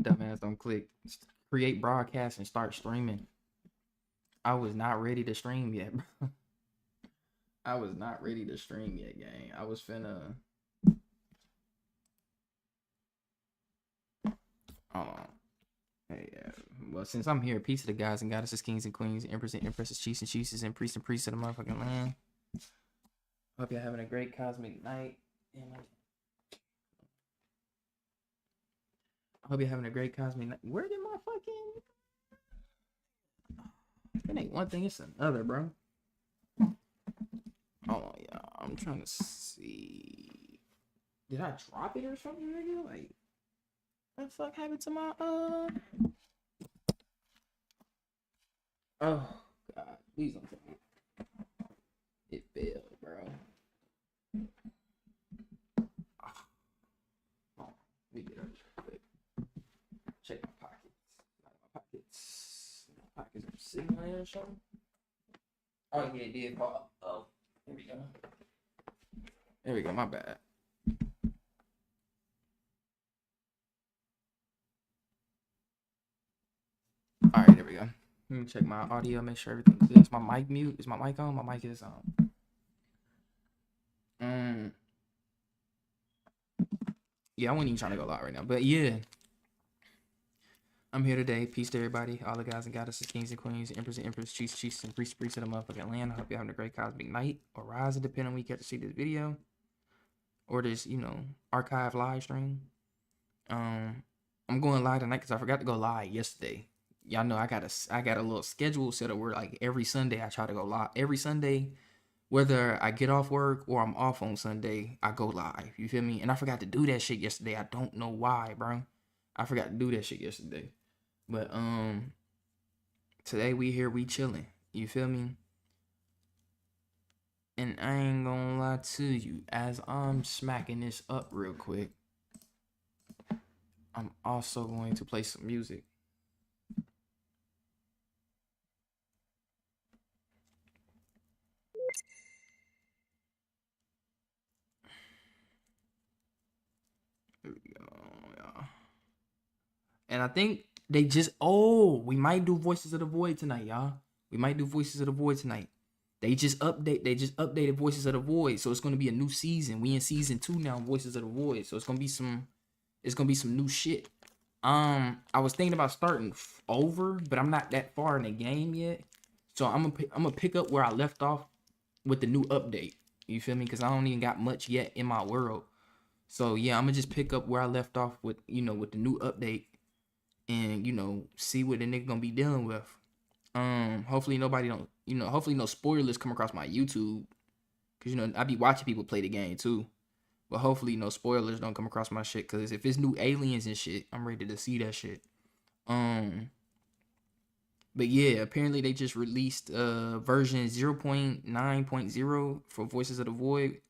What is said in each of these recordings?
dumbass don't click create broadcast and start streaming. I was not ready to stream yet, bro. I was not ready to stream yet, gang. I was finna. Hold on. Hey, well, since I'm here, peace to the guys and goddesses, kings and queens, emperors and empresses, chiefs and chiefs, and priests of the motherfucking land. Hope you're having a great cosmic night. I hope you're having a great cosmic night. Where did my fucking... It ain't one thing, it's another, bro. Oh, yeah. I'm trying to see. Did I drop it or something, nigga? Like, what the fuck happened to my, Oh, God. Please don't tell me. It failed, bro. Oh, let me get up real quick. Check my pockets. My pockets. My pockets are sitting there or something. Oh, yeah, it did fall. Oh, there we go. There we go, my bad. All right, there we go. Let me check my audio, make sure everything's good. Is my mic mute? Is my mic on? My mic is on. Yeah, I wasn't even trying to go live right now, but yeah. I'm here today. Peace to everybody. All the guys and goddesses, kings and queens, emperors and empresses, chiefs and priests of the motherfucking land. I hope you're having a great cosmic night or rising, depending on when you get to see this video. Or this, archive live stream. I'm going live tonight because I forgot to go live yesterday. Y'all know I got a little schedule set up where like every Sunday I try to go live. Every Sunday, whether I get off work or I'm off on Sunday, I go live. You feel me? And I forgot to do that shit yesterday. I don't know why, bro. I forgot to do that shit yesterday. But today we here, we chilling. You feel me? And I ain't gonna lie to you, as I'm smacking this up real quick, I'm also going to play some music. There we go, y'all. And I think they just, we might do Voices of the Void tonight, y'all. We might do Voices of the Void tonight. They just updated Voices of the Void, so it's gonna be a new season. We in season 2 now, Voices of the Void. So it's gonna be some new shit. I was thinking about starting over, but I'm not that far in the game yet. So I'm gonna pick up where I left off with the new update. You feel me? Because I don't even got much yet in my world. So yeah, I'm gonna just pick up where I left off with with the new update, and see what the nigga gonna be dealing with. Hopefully nobody don't, hopefully no spoilers come across my YouTube, because I be watching people play the game too. But hopefully no spoilers don't come across my shit, because if it's new aliens and shit, I'm ready to see that shit. But yeah, apparently they just released version 0.9.0 for Voices of the Void,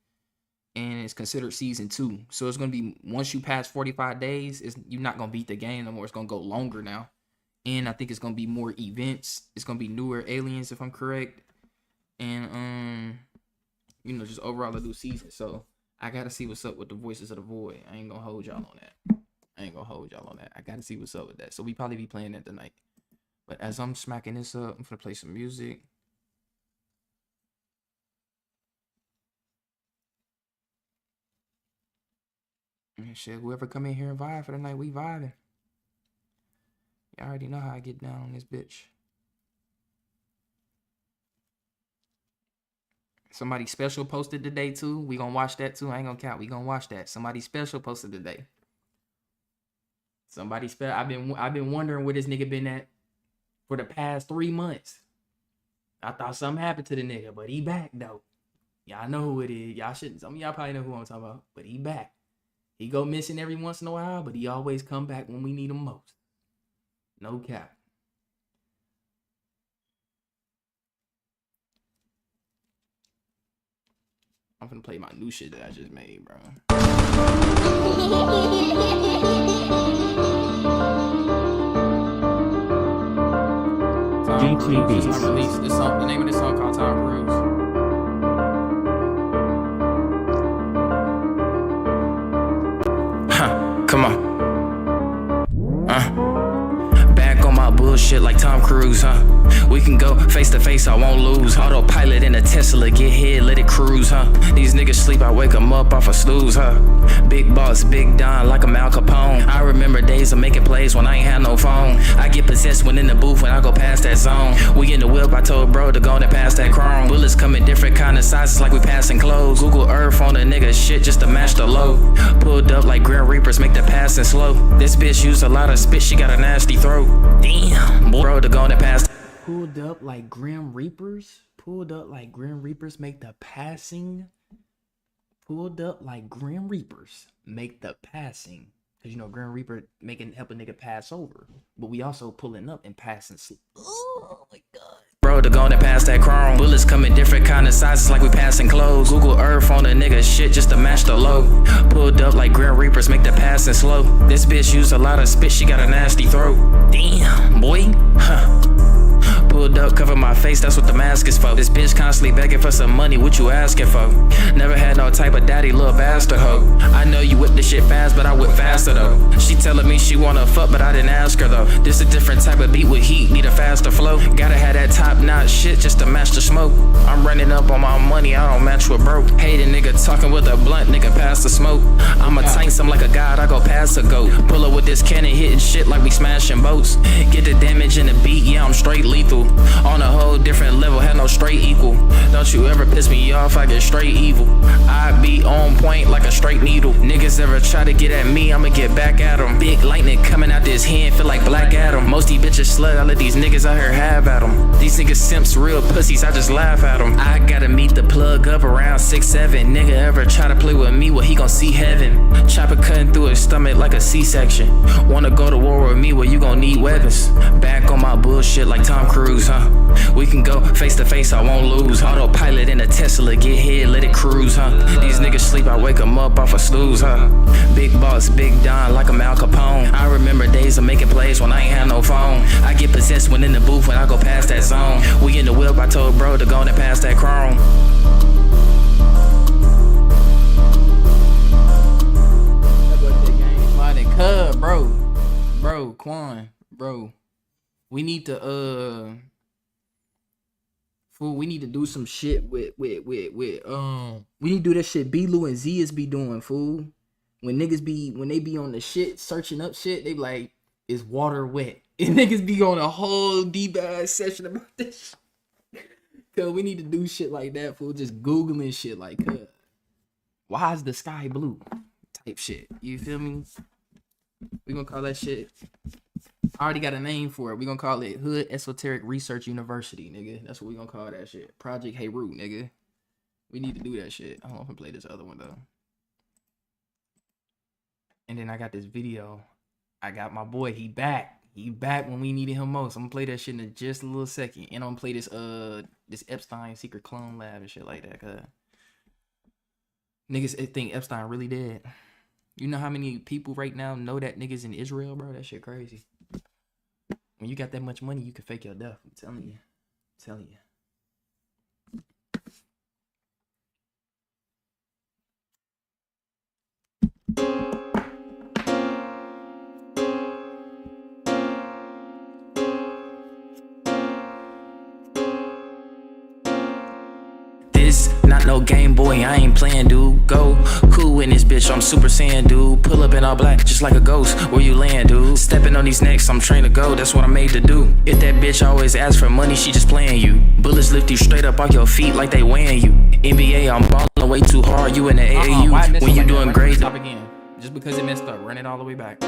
and it's considered season 2. So it's gonna be, once you pass 45 days, you're not gonna beat the game no more. It's gonna go longer now. And I think it's gonna be more events. It's gonna be newer aliens, if I'm correct. And just overall a new season. So I gotta see what's up with the Voices of the Void. I ain't gonna hold y'all on that. I gotta see what's up with that. So we probably be playing that tonight. But as I'm smacking this up, I'm gonna play some music. And shit, whoever come in here and vibe for the night, we vibing. Y'all already know how I get down on this bitch. Somebody special posted today too. We gonna watch that too. I ain't gonna count. We gonna watch that. Somebody special posted today. Somebody special. I've been wondering where this nigga been at for the past 3 months. I thought something happened to the nigga, but he back though. Y'all know who it is. Some of y'all probably know who I'm talking about, but he back. He go missing every once in a while, but he always come back when we need him most. No cap. I'm gonna play my new shit that I just made, bro. GTB. The name of this song called Tom Cruise. Come on. Back on my bullshit like Tom Cruise, huh? We can go face to face, I won't lose. Autopilot in a Tesla, get hit, let it cruise, huh? These niggas sleep, I wake them up off a snooze, huh? Big boss, big Don, like I'm Al Capone. I remember days of making plays when I ain't had no phone. I get possessed when in the booth when I go past that zone. We in the whip, I told bro to go and pass that chrome. Bullets come in different kind of sizes like we passing clothes. Google Earth on a nigga shit just to match the load. Pulled up like Grim Reapers, make the passing slow. This bitch used a lot of spit, she got a nasty throat. Damn, bro to go and pass. Pulled up like Grim Reapers. Pulled up like Grim Reapers, make the passing. Pulled up like Grim Reapers, make the passing. Cause you know Grim Reaper help a nigga pass over, but we also pulling up and passing. Oh my god. Bro to go and pass that chrome. Bullets come in different kind of sizes like we passing clothes. Google Earth on a nigga shit just to match the load. Pulled up like Grim Reapers, make the passing slow. This bitch used a lot of spit, she got a nasty throat. Damn, boy, huh? Pulled up, cover my face, that's what the mask is for. This bitch constantly begging for some money, what you asking for? Never had no type of daddy, little bastard hoe. I know you whip this shit fast, but I whip faster though. She telling me she wanna fuck, but I didn't ask her though. This a different type of beat with heat, need a faster flow. Gotta have that top-notch shit just to match the smoke. I'm running up on my money, I don't match with broke. Hate a nigga talking with a blunt, nigga pass the smoke. I'ma tank some like a god, I go past a goat. Pull up with this cannon, hitting shit like we smashing boats. Get the damage in the beat, yeah, I'm straight lethal. On a whole different level, had no straight equal. Don't you ever piss me off, I get straight evil. I be on point like a straight needle. Niggas ever try to get at me, I'ma get back at them. Big lightning coming out this hand, feel like Black Adam. Most these bitches slug, I let these niggas out here have at them. These niggas simps, real pussies, I just laugh at them. I gotta meet the plug up around 6'7". Nigga ever try to play with me, well he gon' see heaven. Chopper cutting through his stomach like a C-section. Wanna go to war with me, well you gon' need weapons. Back on my bullshit like Tom Cruise, huh? We can go face to face, I won't lose. Autopilot in a Tesla, get hit, let it cruise, huh? These niggas sleep, I wake them up off a snooze, huh? Big boss, big Don, like I'm Al Capone. I remember days of making plays when I ain't had no phone. I get possessed when in the booth when I go past that zone. We in the whip, I told bro to go and pass that chrome. Bro, Quan, bro. We need to fool, we need to do some shit with we need to do that shit B-Lou and Zias be doing, fool. When they be on the shit, searching up shit, they be like, is water wet? And niggas be on a whole deep ass session about this shit. Cause we need to do shit like that, fool. Just Googling shit like, why is the sky blue? Type shit. You feel me? We gonna call that shit. I already got a name for it. We gonna call it Hood Esoteric Research University, nigga. That's what we gonna call that shit. Project Heru, nigga. We need to do that shit. I don't know if I play this other one though. And then I got this video. I got my boy. He back. He back when we needed him most. I'm gonna play that shit in just a little second. And I'm gonna play this this Epstein secret clone lab and shit like that. Cause niggas think Epstein really dead. You know how many people right now know that niggas in Israel, bro? That shit crazy. When you got that much money, you can fake your death. I'm telling you. I'm telling you. Not no Game Boy, I ain't playing, dude. Go cool in this bitch, I'm Super Saiyan, dude. Pull up in all black, just like a ghost. Where you land, dude? Stepping on these necks, I'm trained to go. That's what I'm made to do. If that bitch always asks for money, she just playing you. Bullets lift you straight up off your feet like they weighing you. NBA, I'm balling way too hard. You in the AAU when you doing great. Stop again. Just because it messed up, run it all the way back.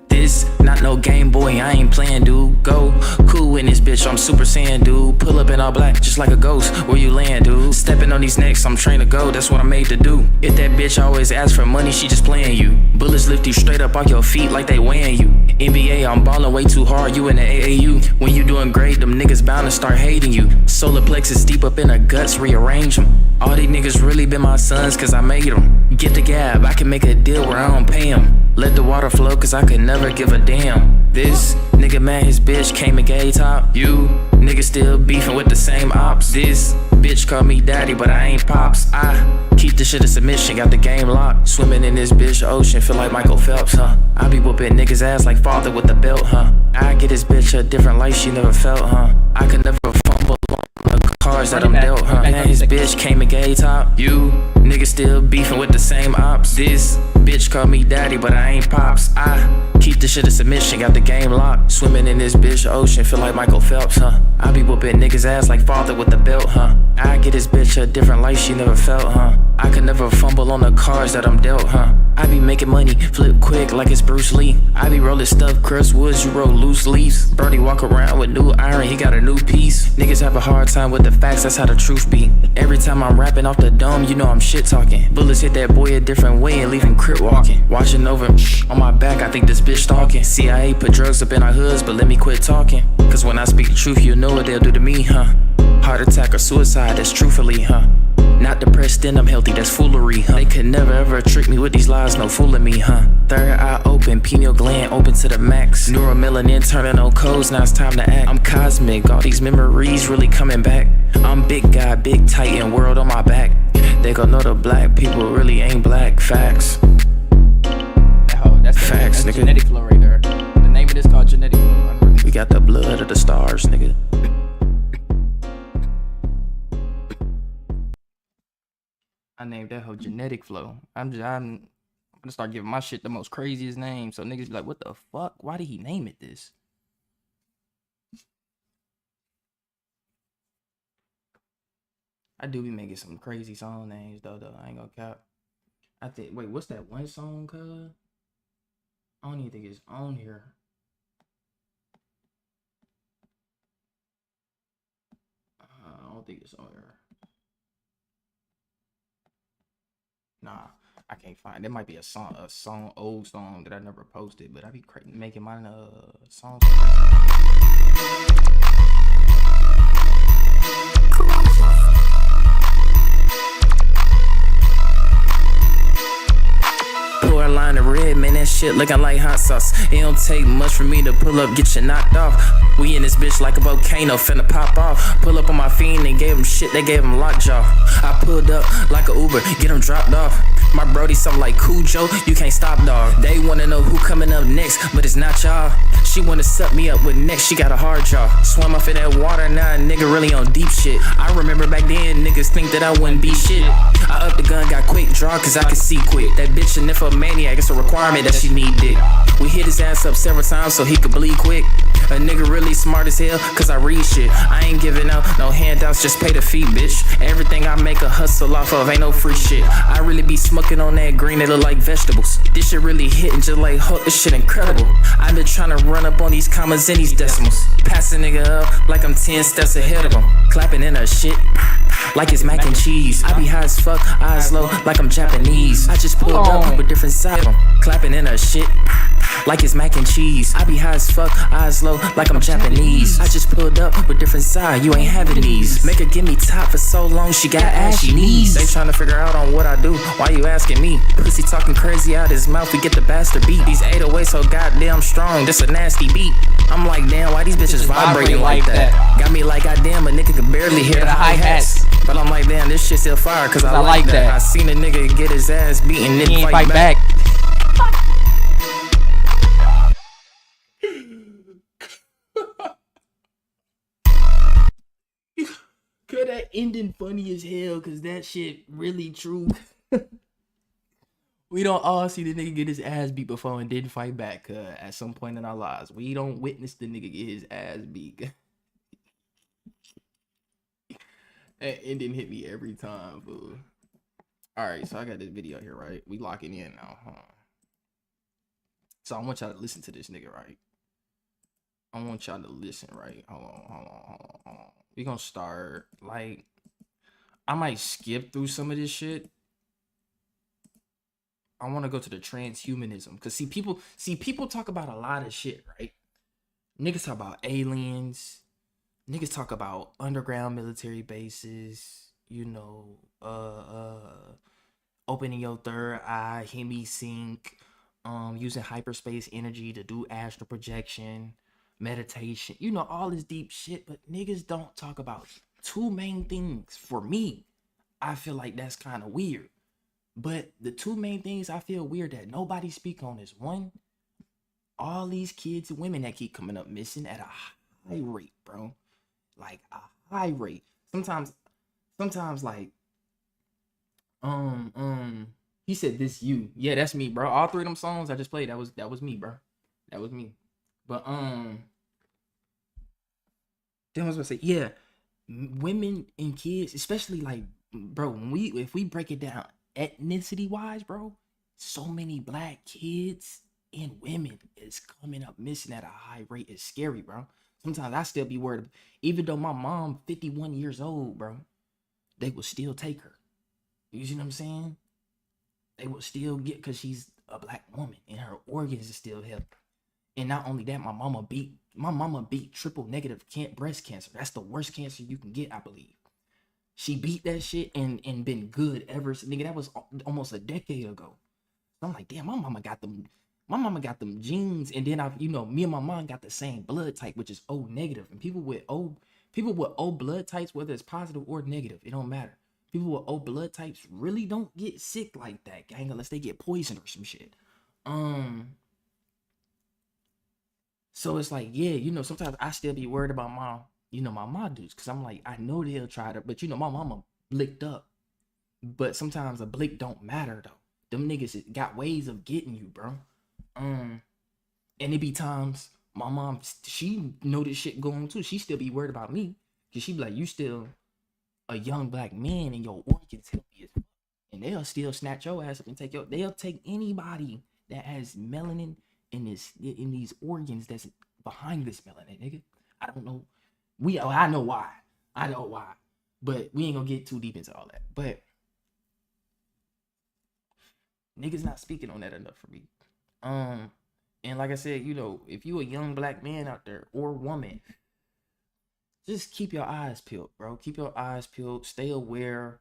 This not no Game Boy, I ain't playing, dude. Go cool in this bitch, I'm Super Saiyan, dude. Pull up in all black, just like a ghost. Where you land, dude? Stepping on these necks, I'm trained to go. That's what I'm made to do. If that bitch always asks for money, she just playing you. Bullets lift you straight up off your feet like they weighing you. NBA, I'm balling way too hard. You in the AAU when you doing great, them niggas bound to start hating you. Solar plexus deep up in the guts, rearrange them. All these niggas really been my sons, cause I made them. Get the gab, I can make a deal where I don't pay them. Let the water flow, cause I could never give a damn. This nigga mad his bitch came and gay top. You niggas still beefing with the same ops. This bitch call me daddy, but I ain't pops. I keep this shit a submission, got the game locked. Swimming in this bitch ocean, feel like Michael Phelps, huh? I be whooping niggas ass like father with the belt, huh? I get this bitch a different life she never felt, huh? I could never fumble on the cards that I'm dealt, huh? And his bitch came and gay top. You niggas still beefing with the same ops. This bitch call me daddy, but I ain't pops. I keep this shit a submission, got the game locked. Swimming in this bitch ocean, feel like Michael Phelps, huh? I be whooping niggas ass like father with the belt, huh? I get this bitch a different life she never felt, huh? I could never fumble on the cards that I'm dealt, huh? I be making money, flip quick like it's Bruce Lee. I be rolling stuff, Chris Woods, you roll loose leaves. Brody walk around with new iron, he got a new piece. Niggas have a hard time with the facts, that's how the truth be. Every time I'm rapping off the dome, you know I'm shit talking. Bullets hit that boy a different way and leave him crip walking. Watching over on my back, I think this bitch stalking. CIA put drugs up in our hoods, but let me quit talking. Cause when I speak the truth, you know what they'll do to me, huh? Heart attack or suicide, that's truthfully, huh? Not depressed, then I'm healthy, that's foolery, huh? They could never ever trick me with these lies, no fooling me, huh? Third eye open, pineal gland open to the max. Neuromelanin turning on codes, now it's time to act. I'm cosmic, all these memories really coming back. I'm big guy, big titan, world on my back. They gon' know the black people really ain't black, facts. That's facts, nigga. Genetic flow right there. The name of this called genetic flow. We got the blood of the stars, nigga. I named that whole genetic flow. I'm gonna start giving my shit the most craziest name, so niggas be like, what the fuck? Why did he name it this? I do be making some crazy song names though. I ain't gonna cap. I think wait, what's that one song, cuz? I don't even think it's on here. I don't think it's on here. Nah, I can't find. There might be a song, old song that I never posted, but I be making mine songs. Pour a line of red, man, that shit looking like hot sauce. It don't take much for me to pull up, get you knocked off. We in this bitch like a volcano, finna pop off. Pull up on my fiend and gave him shit, they gave him lockjaw. I pulled up like a Uber, get him dropped off. My brody something like Cujo, you can't stop, dog. They wanna know who coming up next, but it's not y'all. She wanna suck me up with next, she got a hard jaw. Swam off in that water, now a nigga really on deep shit. I remember back then, niggas think that I wouldn't be shit. I up the gun, got quick draw, cause I can see quick. That bitch a nymphomaniac, it's a requirement that she need dick. We hit his ass up several times so he could bleed quick. A nigga really smart as hell, cause I read shit. I ain't giving out no handouts, just pay the fee, bitch. Everything I make a hustle off of, ain't no free shit. I really be smoking on that green, it look like vegetables. This shit really hitting just like Hulk, this shit incredible. I been trying to run up on these commas and these decimals. Pass a nigga up like I'm 10 steps ahead of him. Clapping in her shit like it's mac and cheese. I be high as fuck, eyes low like I'm Japanese. I just pulled up with different side of them. Clapping in her shit like it's mac and cheese. I be high as fuck, eyes low like I'm Japanese. I just pulled up with different side, you ain't having these. Make her give me top for so long, she got ashy knees. They tryna figure out on what I do, why you asking me? Pussy talking crazy out his mouth, we get the bastard beat. These 808s so goddamn strong, this a nasty beat. I'm like, damn, why these bitches vibrating like that? Got me like, goddamn, a nigga can barely hear the hi-hats. But I'm like, damn, this shit still fire, cause I like that. I seen a nigga get his ass beaten, then ain't fight back. Cause that ending funny as hell, cause that shit really true. We don't all see the nigga get his ass beat before and didn't fight back at some point in our lives. We don't witness the nigga get his ass beat. That ending hit me every time, fool. Alright, so I got this video here, right? We locking in now, huh? So I want y'all to listen to this nigga, right? I want y'all to listen, right? Hold on. We gonna start, like, I might skip through some of this shit. I want to go to the transhumanism, because see people talk about a lot of shit, right? Niggas talk about aliens, niggas talk about underground military bases, you know, opening your third eye, hemi sync, using hyperspace energy to do astral projection, meditation, you know, all this deep shit, but niggas don't talk about two main things for me, I feel like that's kind of weird. But the two main things I feel weird that nobody speak on is one, all these kids and women that keep coming up missing at a high rate, bro. Like a high rate. Sometimes like um um he said this you. Yeah, that's me, bro. All three of them songs I just played, that was me, bro. That was me. But then I was gonna say, yeah, women and kids, especially like, bro, when if we break it down ethnicity wise, bro, so many black kids and women is coming up missing at a high rate. It's scary, bro. Sometimes I still be worried, even though my mom 51 years old, bro, they will still take her. You see what I'm saying? They will still get, because she's a black woman and her organs are still healthy. And not only that, my mama beat triple negative breast cancer. That's the worst cancer you can get, I believe. She beat that shit and been good ever since. Nigga, that was almost a decade ago. So I'm like, damn, my mama got them. My mama got them genes, and then me and my mom got the same blood type, which is O negative. And people with O blood types, whether it's positive or negative, it don't matter. People with O blood types really don't get sick like that, gang, unless they get poisoned or some shit. So it's like, yeah, sometimes I still be worried about my mom dudes, because I'm like, I know they'll try to, but my mama blicked up. But sometimes a blick don't matter though. Them niggas got ways of getting you, bro. And it be times my mom, she know this shit going too. She still be worried about me, because she be like, you still a young black man and your organs healthy as fuck. And they'll still snatch your ass up and they'll take anybody that has melanin in these organs that's behind this melanin, nigga. I don't know. I know why. But we ain't gonna get too deep into all that. But niggas not speaking on that enough for me. And like I said, if you a young black man out there or woman, just keep your eyes peeled, bro. Keep your eyes peeled. Stay aware.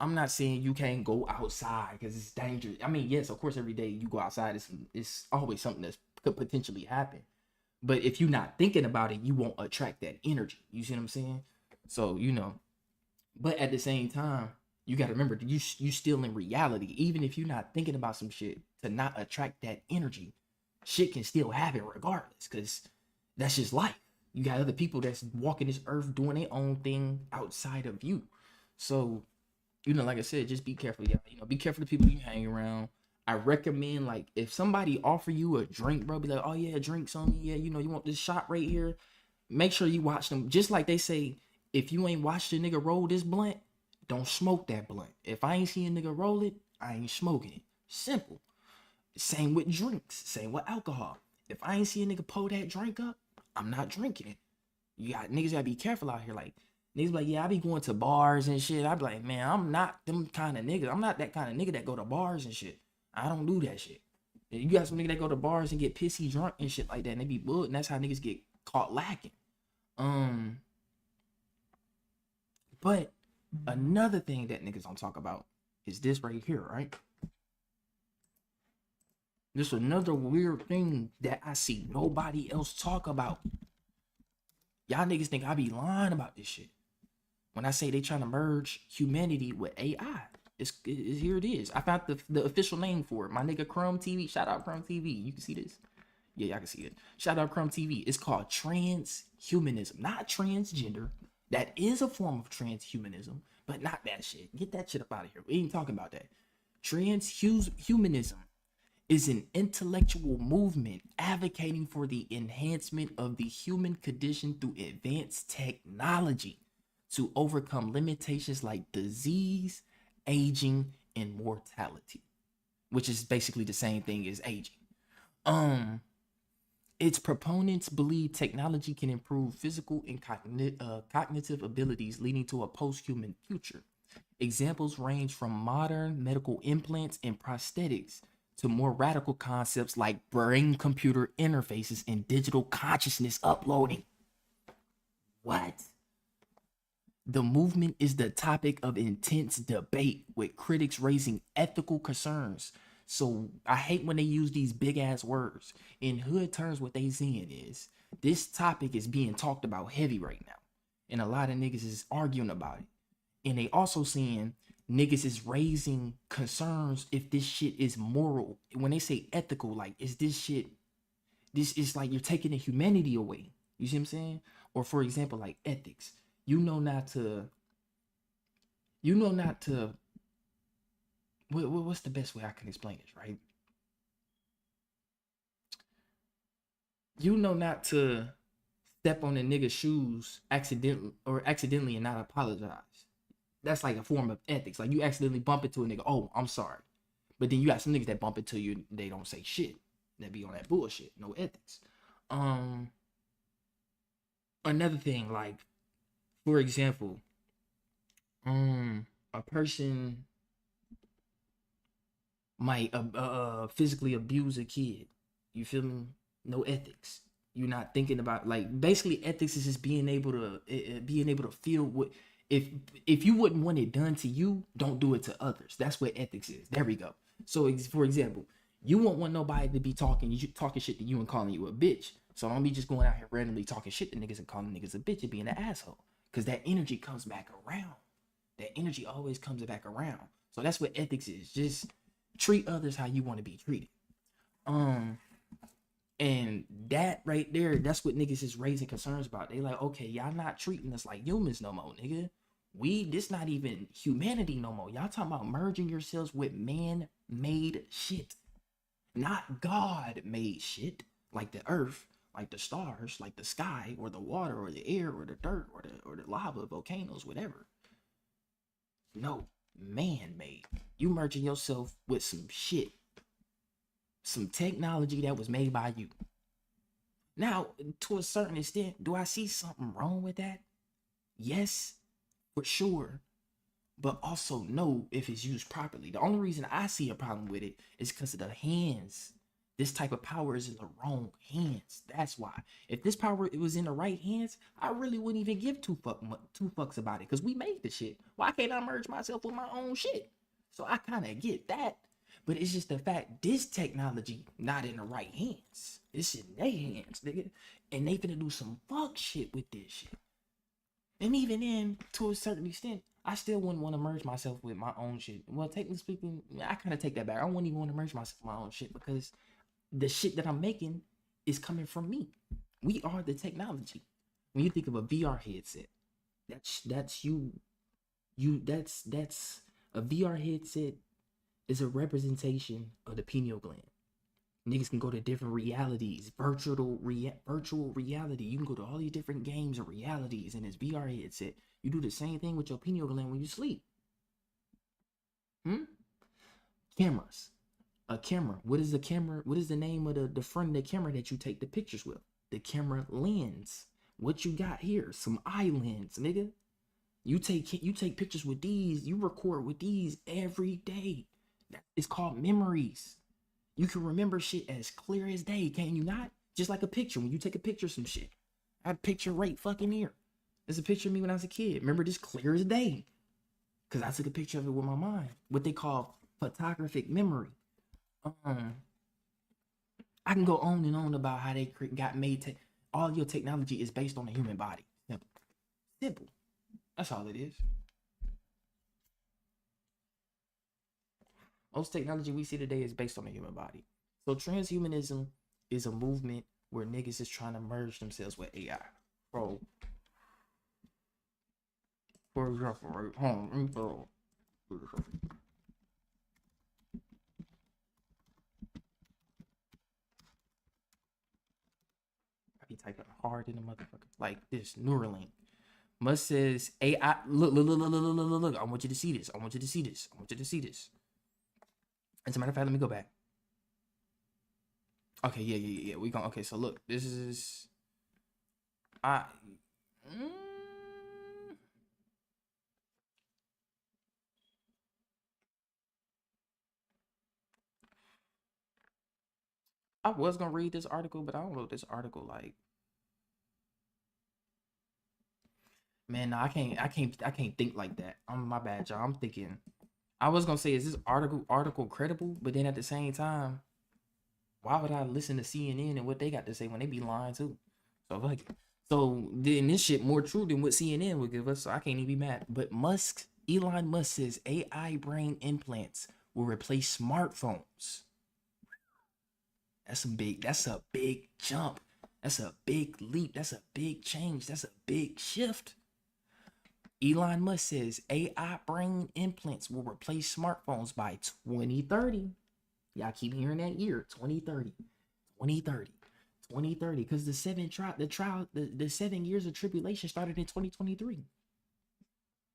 I'm not saying you can't go outside because it's dangerous. I mean, yes, of course, every day you go outside, it's always something that could potentially happen. But if you're not thinking about it, you won't attract that energy. You see what I'm saying? So, but at the same time, you got to remember, you still in reality. Even if you're not thinking about some shit, to not attract that energy, shit can still happen regardless, because that's just life. You got other people that's walking this earth doing their own thing outside of you. So, like I said, just be careful, y'all. Be careful the people you hang around. I recommend, like, if somebody offer you a drink, bro, be like, oh yeah, drinks on me. Yeah, you want this shot right here. Make sure you watch them. Just like they say, if you ain't watched a nigga roll this blunt, don't smoke that blunt. If I ain't seen a nigga roll it, I ain't smoking it. Simple. Same with drinks. Same with alcohol. If I ain't see a nigga pull that drink up, I'm not drinking it. Niggas gotta be careful out here. Like, niggas be like, yeah, I be going to bars and shit. I be like, man, I'm not them kind of niggas. I'm not that kind of nigga that go to bars and shit. I don't do that shit. You got some nigga that go to bars and get pissy drunk and shit like that, and they be bull, and that's how niggas get caught lacking. But another thing that niggas don't talk about is this right here, right? This another weird thing that I see nobody else talk about. Y'all niggas think I be lying about this shit when I say they trying to merge humanity with AI. Here it is. I found the official name for it. My nigga Crumb TV. Shout out Crumb TV. You can see this. Yeah, y'all can see it. Shout out Crumb TV. It's called transhumanism, not transgender. That is a form of transhumanism, but not that shit. Get that shit up out of here. We ain't talking about that. Transhumanism is an intellectual movement advocating for the enhancement of the human condition through advanced technology to overcome limitations like disease, aging, and mortality, which is basically the same thing as aging. Its proponents believe technology can improve physical and cognitive abilities, leading to a post-human future. Examples range from modern medical implants and prosthetics to more radical concepts like brain-computer interfaces and digital consciousness uploading. What? The movement is the topic of intense debate, with critics raising ethical concerns. So I hate when they use these big ass words. In hood terms, what they saying is this topic is being talked about heavy right now. and a lot of niggas is arguing about it. And they also saying niggas is raising concerns if this shit is moral. When they say ethical, like, is this shit, this is like you're taking the humanity away. You see what I'm saying? Or for example, like ethics. You know not to what's the best way I can explain this, right? You know not to step on a nigga's shoes accidentally and not apologize. That's like a form of ethics. Like you accidentally bump into a nigga, oh, I'm sorry. But then you got some niggas that bump into you, they don't say shit. They be on that bullshit. No ethics. Another thing, like, for example, a person might physically abuse a kid. You feel me? No ethics. You're not thinking about, like, basically ethics is just being able to feel what, if you wouldn't want it done to you, don't do it to others. That's what ethics is. There we go. So for example, you won't want nobody to be talking shit to you and calling you a bitch. So don't be just going out here randomly talking shit to niggas and calling niggas a bitch and being an asshole. Because that energy comes back around. That energy always comes back around. So that's what ethics is. Just treat others how you want to be treated. And that right there, that's what niggas is raising concerns about. They like, okay, y'all not treating us like humans no more, nigga. This not even humanity no more. Y'all talking about merging yourselves with man-made shit. Not God-made shit. Like the earth, like the stars, like the sky, or the water, or the air, or the dirt, or the lava, volcanoes, whatever. No, man-made. You merging yourself with some shit. Some technology that was made by you. Now, to a certain extent, do I see something wrong with that? Yes, for sure. But also no, if it's used properly. The only reason I see a problem with it is because of the hands. This type of power is in the wrong hands. That's why. If this power was in the right hands, I really wouldn't even give two fucks about it. Because we made the shit. Why can't I merge myself with my own shit? So I kind of get that. But it's just the fact this technology not in the right hands. It's in their hands, nigga. And they finna do some fuck shit with this shit. And even then, to a certain extent, I still wouldn't want to merge myself with my own shit. Well, technically speaking, I kind of take that back. I wouldn't even want to merge myself with my own shit because the shit that I'm making is coming from me. We are the technology. When you think of a VR headset, that's you. That's a VR headset is a representation of the pineal gland. Niggas can go to different realities, virtual reality. You can go to all these different games or realities in this VR headset. You do the same thing with your pineal gland when you sleep. Cameras. A camera. What is the camera? What is the name of the front of the camera that you take the pictures with? The camera lens. What you got here? Some eye lens, nigga. You take pictures with these. You record with these every day. It's called memories. You can remember shit as clear as day, can you not? Just like a picture. When you take a picture of some shit, I have a picture right fucking here. There's a picture of me when I was a kid. Remember this clear as day, because I took a picture of it with my mind. What they call photographic memory. I can go on and on about how they got made. All your technology is based on the human body. Simple. That's all it is. Most technology we see today is based on the human body. So transhumanism is a movement where niggas is trying to merge themselves with AI. Bro. For example, right? I be typing hard in the motherfucker. Like this Neuralink. Musk says AI. Look. I want you to see this. I want you to see this. As a matter of fact, let me go back. Okay, yeah. We going. Okay, so look, this is. I was gonna read this article, but I don't know this article like. Man, no, I can't think like that. My bad, y'all. I'm thinking. I was gonna say, is this article credible? But then at the same time, why would I listen to CNN and what they got to say when they be lying too? So like, So then this shit more true than what CNN would give us. So I can't even be mad. But Elon Musk says AI brain implants will replace smartphones. That's a big jump. That's a big leap. That's a big change. That's a big shift. Elon Musk says AI brain implants will replace smartphones by 2030. Y'all keep hearing that year, 2030. 2030. 2030. Because the 7 years of tribulation started in 2023.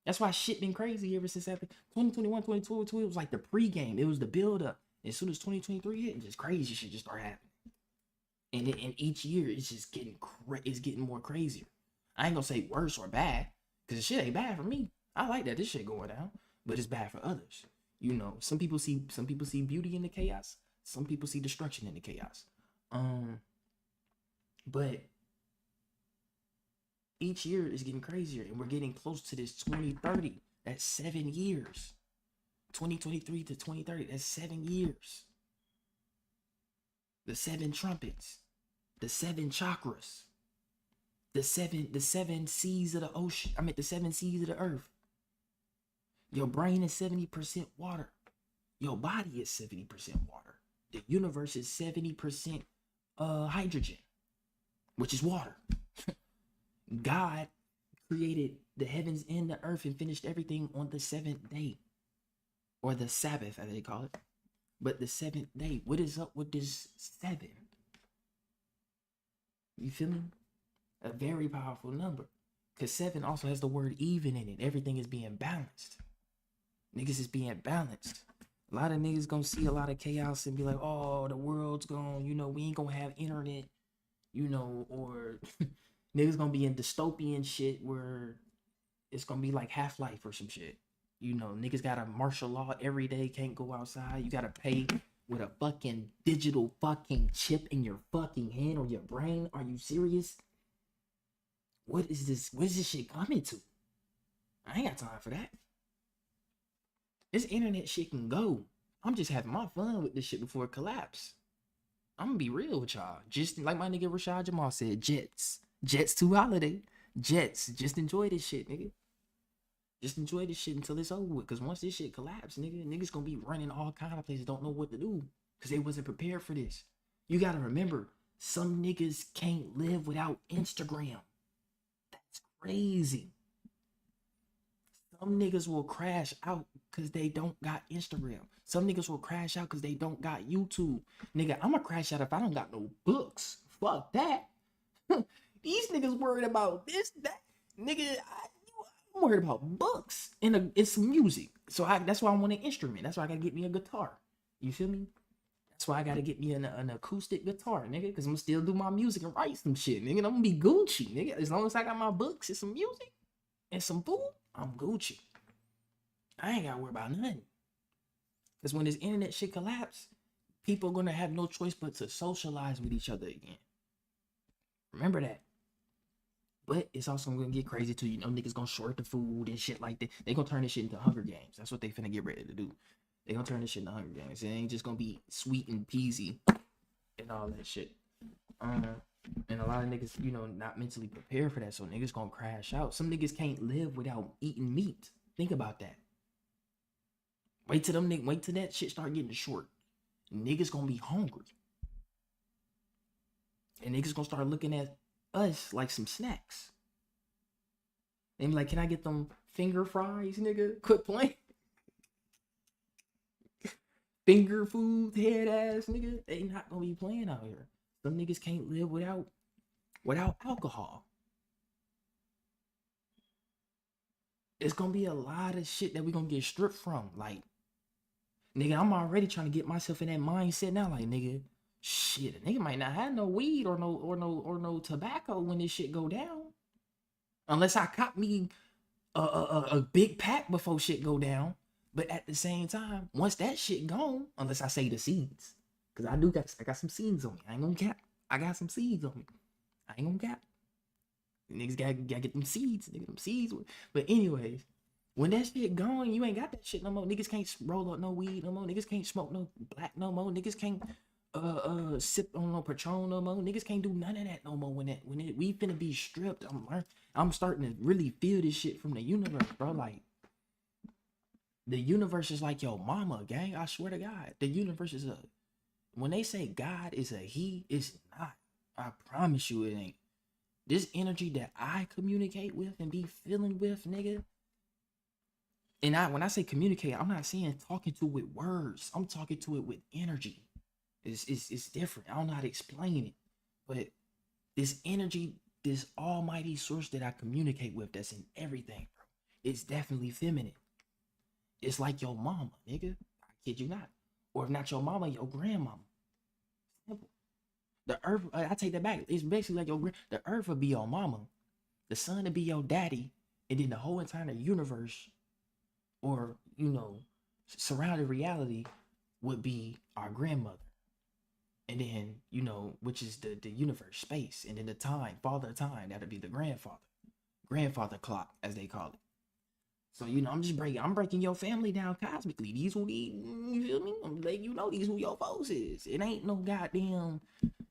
That's why shit been crazy ever since after 2021, 2022. It was like the pregame. It was the build-up. As soon as 2023 hit, just crazy shit just started happening. And each year it's just getting more crazier. I ain't gonna say worse or bad, because shit ain't bad for me. I like that this shit going down, but it's bad for others. You know, some people see beauty in the chaos. Some people see destruction in the chaos. But each year is getting crazier, and we're getting close to this 2030. That's 7 years. 2023 to 2030. That's 7 years. The 7 trumpets, the 7 chakras, the seven seas of the ocean. The 7 seas of the earth. Your brain is 70% water. Your body is 70% water. The universe is 70% hydrogen, which is water. God created the heavens and the earth and finished everything on the 7th day, or the Sabbath, as they call it. But the 7th day, what is up with this 7? You feel me? A very powerful number. Because 7 also has the word even in it. Everything is being balanced. Niggas is being balanced. A lot of niggas gonna see a lot of chaos and be like, oh, the world's gone, we ain't gonna have internet, or niggas gonna be in dystopian shit where it's gonna be like Half-Life or some shit. Niggas got a martial law every day, can't go outside. You gotta pay with a fucking digital fucking chip in your fucking hand or your brain. Are you serious? What is this? Where's this shit coming to? I ain't got time for that. This internet shit can go. I'm just having my fun with this shit before it collapse. I'm gonna be real with y'all. Just like my nigga Rashad Jamal said, Jets to holiday. Jets, just enjoy this shit, nigga. Just enjoy this shit until it's over with. Because once this shit collapse, niggas gonna be running all kind of places, don't know what to do. Because they wasn't prepared for this. You gotta remember, some niggas can't live without Instagram. That's crazy. Some niggas will crash out because they don't got Instagram. Some niggas will crash out because they don't got YouTube. Nigga, I'ma crash out if I don't got no books. Fuck that. These niggas worried about this, that. Nigga, I'm worried about books and some music. So that's why I want an instrument. That's why I gotta get me a guitar. You feel me? That's why I gotta get me an acoustic guitar, nigga. Because I'm gonna still do my music and write some shit, nigga. I'm gonna be Gucci, nigga. As long as I got my books and some music and some food, I'm Gucci. I ain't gotta worry about nothing. Because when this internet shit collapse, people are gonna have no choice but to socialize with each other again. Remember that. But it's also gonna get crazy too. Niggas gonna short the food and shit like that. They gonna turn this shit into Hunger Games. That's what they finna get ready to do. They gonna turn this shit into Hunger Games. It ain't just gonna be sweet and peasy and all that shit. And a lot of niggas, not mentally prepared for that. So niggas gonna crash out. Some niggas can't live without eating meat. Think about that. Wait till that shit start getting short. Niggas gonna be hungry. And niggas gonna start looking at us like some snacks. They be like, can I get them finger fries, nigga? Quit playing. Finger food, head ass, nigga. They not gonna be playing out here. Some niggas can't live without alcohol. It's gonna be a lot of shit that we gonna get stripped from. Like, nigga, I'm already trying to get myself in that mindset now. Like, nigga, shit, a nigga might not have no weed or no tobacco when this shit go down. Unless I cop me a big pack before shit go down. But at the same time, once that shit gone, unless I say the seeds, because I got some seeds on me. I ain't gonna cap. I got some seeds on me. I ain't gonna cap. Niggas gotta get them seeds. Nigga, them seeds. But anyways, when that shit gone, you ain't got that shit no more. Niggas can't roll up no weed no more. Niggas can't smoke no black no more. Niggas can't sip on no Patron no more. Niggas can't do none of that no more. We finna be stripped. I'm starting to really feel this shit from the universe, bro. Like the universe is like your mama, gang. I swear to God, the universe is a. When they say God is a he, it's not. I promise you, it ain't. This energy that I communicate with and be feeling with, nigga. And when I say communicate, I'm not saying talking to it with words. I'm talking to it with energy. It's different. I don't know how to explain it, but this energy, this almighty source that I communicate with, that's in everything, bro. It's definitely feminine. It's like your mama, nigga. I kid you not. Or if not your mama, your grandmama. Simple. The earth, I take that back. It's basically like the earth would be your mama, the sun would be your daddy, and then the whole entire universe, or surrounded reality, would be our grandmother. And then, which is the universe, space, and then the time, father time, that'll be the grandfather clock, as they call it. So, I'm breaking your family down cosmically. These who you feel me? I'm letting you know these who your folks is. It ain't no goddamn,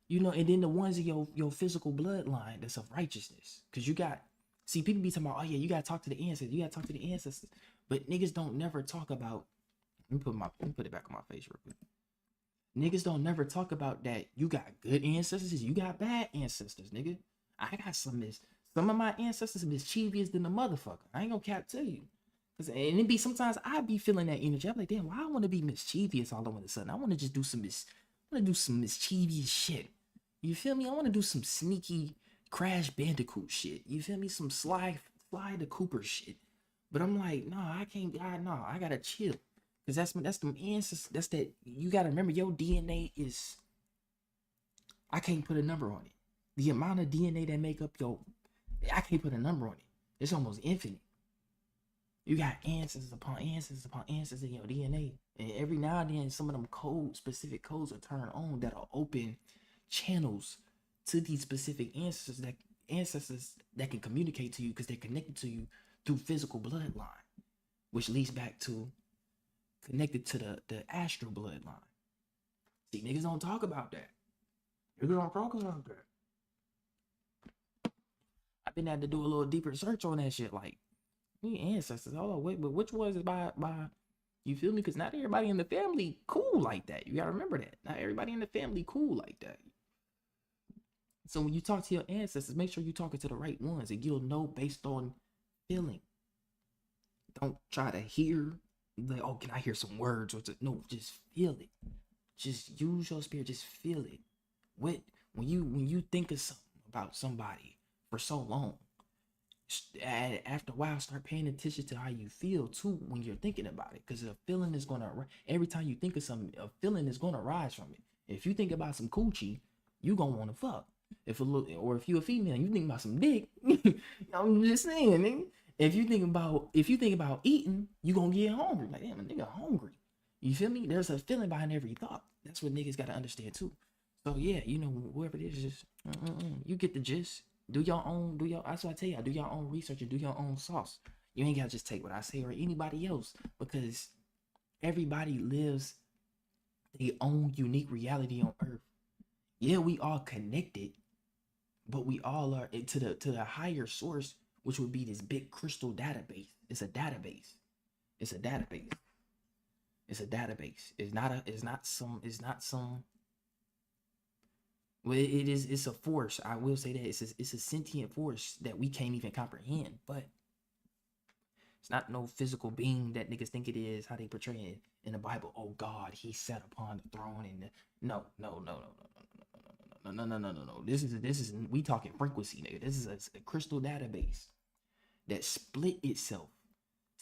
and then the ones in your physical bloodline that's of righteousness. Cause people be talking about, oh yeah, you gotta talk to the ancestors. But niggas don't never talk about, let me put it back on my face real quick. Niggas don't never talk about that. You got good ancestors, you got bad ancestors, nigga. I got some of my ancestors mischievous than the motherfucker. I ain't gonna cap to you. And it be sometimes I be feeling that energy. I'm like, damn, why I want to be mischievous all of a sudden? I want to just do some mischievous shit. You feel me? I want to do some sneaky Crash Bandicoot shit. You feel me? Some Sly the Cooper shit. But I'm like, no, I can't. I gotta chill. Cause that's the ancestors. That's that. You gotta remember, your DNA is. I can't put a number on it. The amount of DNA that make up I can't put a number on it. It's almost infinite. You got ancestors upon ancestors upon ancestors in your DNA, and every now and then, some of them specific codes are turned on that'll open channels to these specific ancestors that can communicate to you because they're connected to you through physical bloodline, which leads back to connected to the astral bloodline. See, niggas don't talk about that. I've been had to do a little deeper search on that shit. Like, ancestors. Hold on, wait, but which ones is by you feel me? Because not everybody in the family cool like that. You gotta remember that. Not everybody in the family cool like that. So when you talk to your ancestors, make sure you're talking to the right ones, and you'll know based on feeling. Don't try to hear like, oh, can I hear some words? No, just feel it. Just use your spirit. Just feel it. When you think of something about somebody for so long, after a while, start paying attention to how you feel too when you're thinking about it, because a feeling is gonna, every time you think of something, a feeling is gonna rise from it. If you think about some coochie, you gonna want to fuck. If you a female, you think about some dick. I'm just saying, nigga. If you think about eating, you gonna get hungry. Like, damn, a nigga hungry. You feel me? There's a feeling behind every thought. That's what niggas gotta understand too. So yeah, whoever it is, just you get the gist. That's what I tell you. Do your own research and do your own sauce. You ain't gotta just take what I say or anybody else, because everybody lives their own unique reality on earth. Yeah, we all connected, but we all are to the higher source, which would be this big crystal database. It's a database. It's not some. Well, it's a force. I will say that it's a sentient force that we can't even comprehend, but it's not no physical being that niggas think it is, how they portray it in the Bible. Oh God, he sat upon the throne, and no. This is we talking frequency, nigga. This is a crystal database that split itself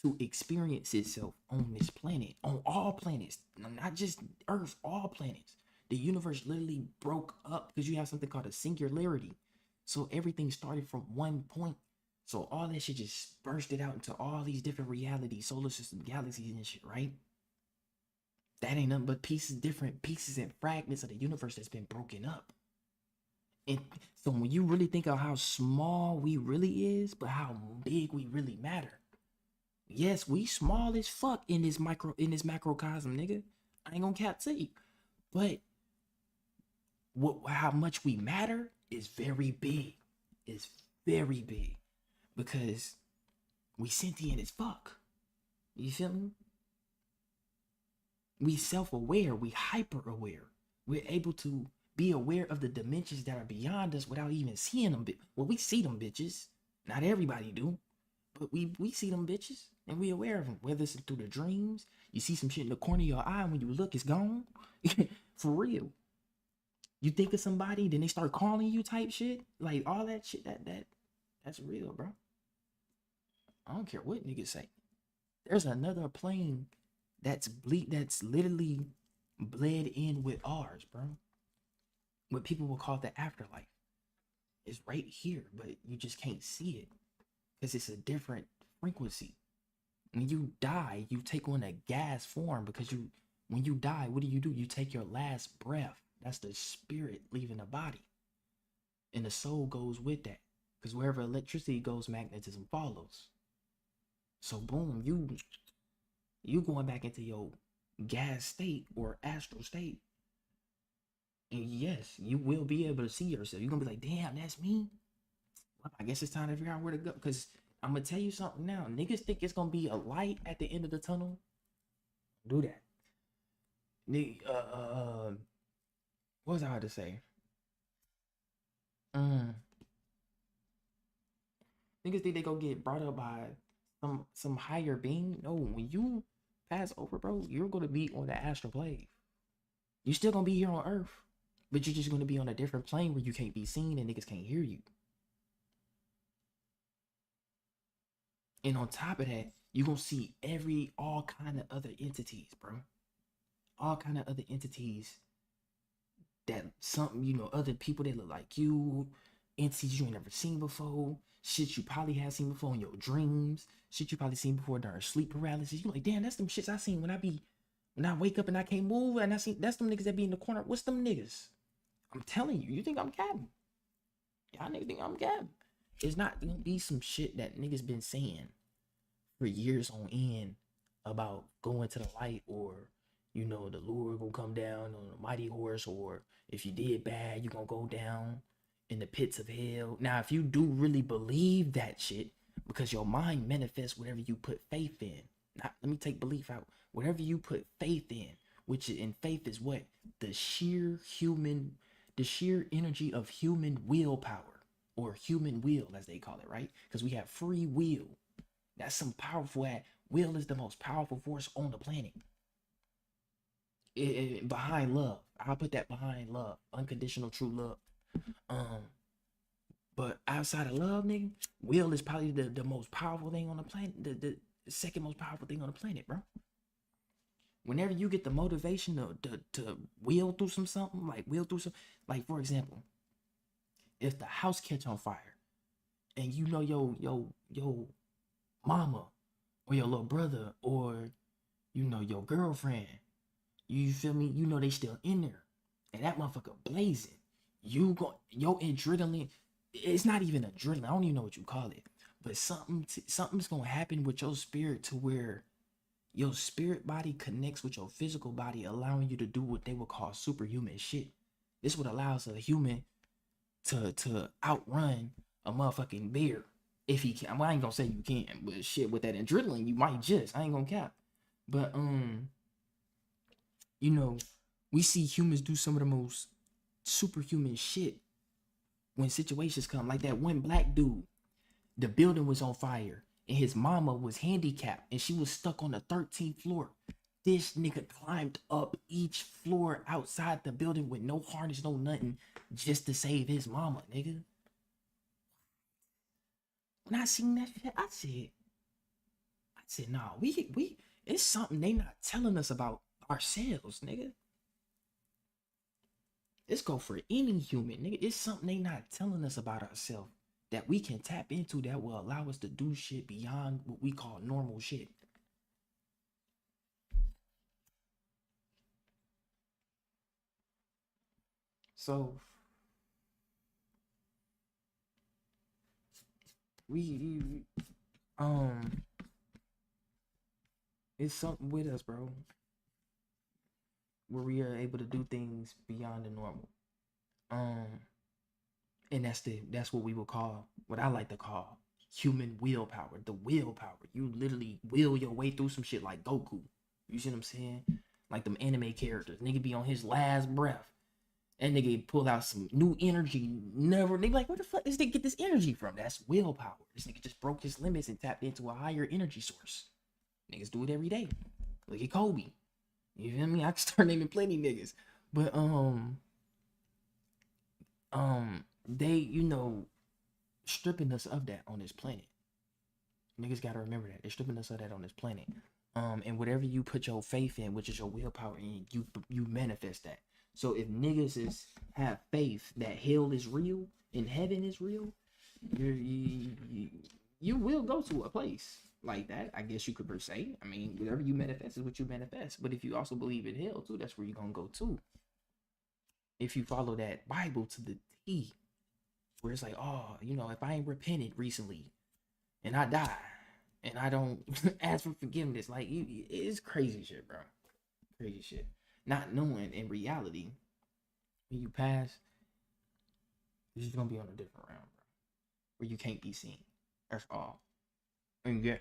to experience itself on this planet, on all planets, not just Earth, all planets. The universe literally broke up because you have something called a singularity. So everything started from one point. So all that shit just bursted out into all these different realities, solar system, galaxies and shit, right? That ain't nothing but different pieces and fragments of the universe that's been broken up. And so when you really think of how small we really is, but how big we really matter. Yes, we small as fuck in this macrocosm, nigga. I ain't gonna cap to you. But how much we matter is very big. It's very big because we sentient as fuck. You feel me? We self-aware, we hyper-aware. We're able to be aware of the dimensions that are beyond us without even seeing them. Well, we see them bitches. Not everybody do, but we see them bitches and we aware of them. Whether it's through the dreams, you see some shit in the corner of your eye, when you look, it's gone. For real. You think of somebody, then they start calling you type shit. Like all that shit, that's real, bro. I don't care what niggas say. There's another plane that's literally bled in with ours, bro. What people will call the afterlife is right here, but you just can't see it because it's a different frequency. When you die, you take on a gas form because when you die, what do? You take your last breath. That's the spirit leaving the body. And the soul goes with that. Because wherever electricity goes, magnetism follows. So boom, you going back into your gas state or astral state. And yes, you will be able to see yourself. You're gonna be like, damn, that's me. Well, I guess it's time to figure out where to go. Because I'm gonna tell you something now. Niggas think it's gonna be a light at the end of the tunnel. Do that. What was I about to say? Niggas think they go get brought up by some higher being. No, when you pass over, bro, you're gonna be on the astral plane. You're still gonna be here on Earth, but you're just gonna be on a different plane where you can't be seen and niggas can't hear you. And on top of that, you're gonna see all kind of other entities, bro. All kind of other entities that other people that look like you, entities you ain't never seen before, shit you probably have seen before in your dreams, shit you probably seen before during sleep paralysis. You like, damn, that's them shits I seen when I wake up and I can't move, and that's them niggas that be in the corner. What's them niggas? I'm telling you, you think I'm capping? Y'all niggas think I'm capping? It's not gonna be some shit that niggas been saying for years on end about going to the light, or the Lord gonna come down on a mighty horse, or if you did bad, you gonna go down in the pits of hell. Now, if you do really believe that shit, because your mind manifests whatever you put faith in. Let me take belief out. Whatever you put faith in, which in faith is what? The sheer energy of human willpower, or human will, as they call it, right? Because we have free will. That's some powerful will is the most powerful force on the planet. Behind love. I'll put that behind love. Unconditional true love. But outside of love, nigga, will is probably the most powerful thing on the planet. The second most powerful thing on the planet, bro. Whenever you get the motivation to will through something, like for example, if the house catch on fire and your mama or your little brother or your girlfriend, you feel me? They still in there, and that motherfucker blazing. Your adrenaline. It's not even adrenaline. I don't even know what you call it, but something's gonna happen with your spirit to where your spirit body connects with your physical body, allowing you to do what they would call superhuman shit. This is what allows a human to outrun a motherfucking bear if he can. I ain't gonna say you can, but shit, with that adrenaline, you might just. I ain't gonna cap, but we see humans do some of the most superhuman shit when situations come. Like that one black dude, the building was on fire and his mama was handicapped and she was stuck on the 13th floor. This nigga climbed up each floor outside the building with no harness, no nothing, just to save his mama, nigga. When I seen that shit, I said, nah, we it's something they not telling us about ourselves, nigga. This go for any human, nigga. It's something they not telling us about ourselves that we can tap into that will allow us to do shit beyond what we call normal shit. So it's something with us, bro, where we are able to do things beyond the normal. And that's what we would call, what I like to call human willpower. The willpower. You literally will your way through some shit like Goku. You see what I'm saying? Like them anime characters. Nigga be on his last breath. And nigga pull out some new energy. Never. They be like, where the fuck does they get this energy from? That's willpower. This nigga just broke his limits and tapped into a higher energy source. Niggas do it every day. Look at Kobe. You feel me? I can start naming plenty niggas. But they, you know, stripping us of that on this planet. Niggas gotta remember that. They're stripping us of that on this planet. And whatever you put your faith in, which is your willpower in, you manifest that. So if niggas have faith that hell is real and heaven is real, you will go to a place like that. I guess you could per se. I mean, whatever you manifest is what you manifest. But if you also believe in hell too, that's where you're gonna go to. If you follow that Bible to the T, where it's like, oh, you know, if I ain't repented recently and I die and I don't ask for forgiveness, like, it's crazy shit, bro. Crazy shit. Not knowing in reality, when you pass, you're just gonna be on a different round, bro, where you can't be seen. That's all. And yes,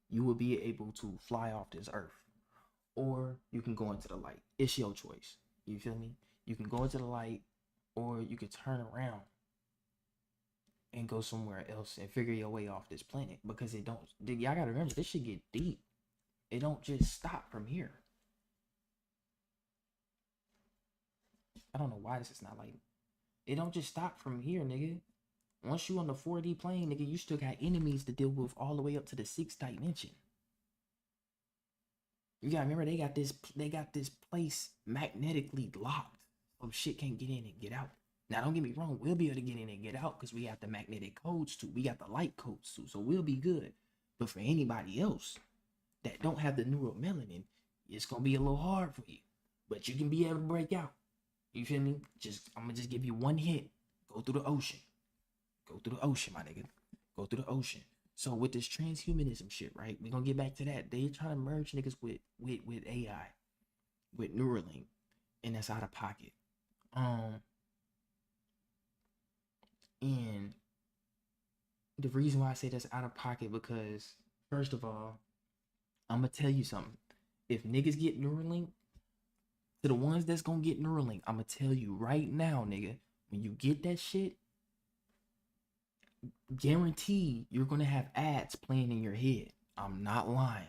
you will be able to fly off this earth, or you can go into the light. It's your choice. You feel me? You can go into the light, or you could turn around and go somewhere else and figure your way off this planet, because it don't. Y'all gotta remember, this shit get deep. It don't just stop from here. I don't know why this is not like. It don't just stop from here, nigga. Once you on the 4D plane, nigga, you still got enemies to deal with all the way up to the 6th dimension. You gotta remember, they got this place magnetically locked, so shit can't get in and get out. Now, don't get me wrong, we'll be able to get in and get out because we have the magnetic codes too. We got the light codes too, so we'll be good. But for anybody else that don't have the neuromelanin, it's gonna be a little hard for you. But you can be able to break out. You feel me? I'm gonna just give you one hit. Go through the ocean. Go through the ocean, my nigga. Go through the ocean. So with this transhumanism shit, right? We're gonna get back to that. They trying to merge niggas with AI, with Neuralink, and that's out of pocket. And the reason why I say that's out of pocket, because first of all, I'm gonna tell you something. If niggas get Neuralink, to the ones that's gonna get Neuralink, I'm gonna tell you right now, nigga, when you get that shit, guarantee you're gonna have ads playing in your head. I'm not lying.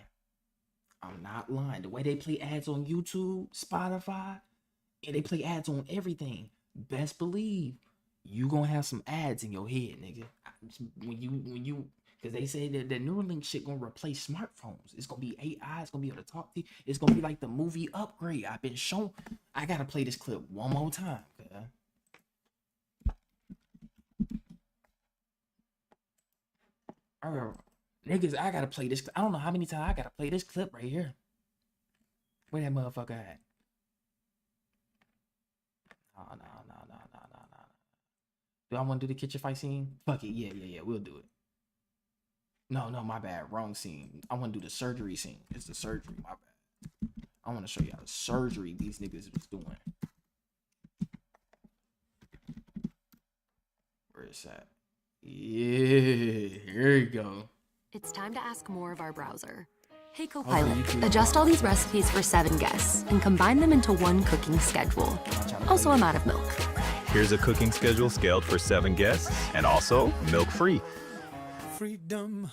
I'm not lying. The way they play ads on YouTube, Spotify, and they play ads on everything, best believe you gonna have some ads in your head, nigga. When you, because they say that the Neuralink shit gonna replace smartphones. It's gonna be AI. It's gonna be able to talk to you. It's gonna be like the movie Upgrade. I've been shown. I gotta play this clip one more time. Niggas, I gotta play this. I don't know how many times I gotta play this clip right here. Where that motherfucker at? No. Do I want to do the kitchen fight scene? Fuck it. Yeah. We'll do it. No, my bad. Wrong scene. I want to do the surgery scene. It's the surgery. My bad. I want to show y'all the surgery these niggas was doing. Where is that? Yeah, here you go. It's time to ask more of our browser. Hey Copilot, adjust all these recipes for 7 guests and combine them into one cooking schedule. Also, I'm out of milk. Here's a cooking schedule scaled for 7 guests and also milk-free. Freedom.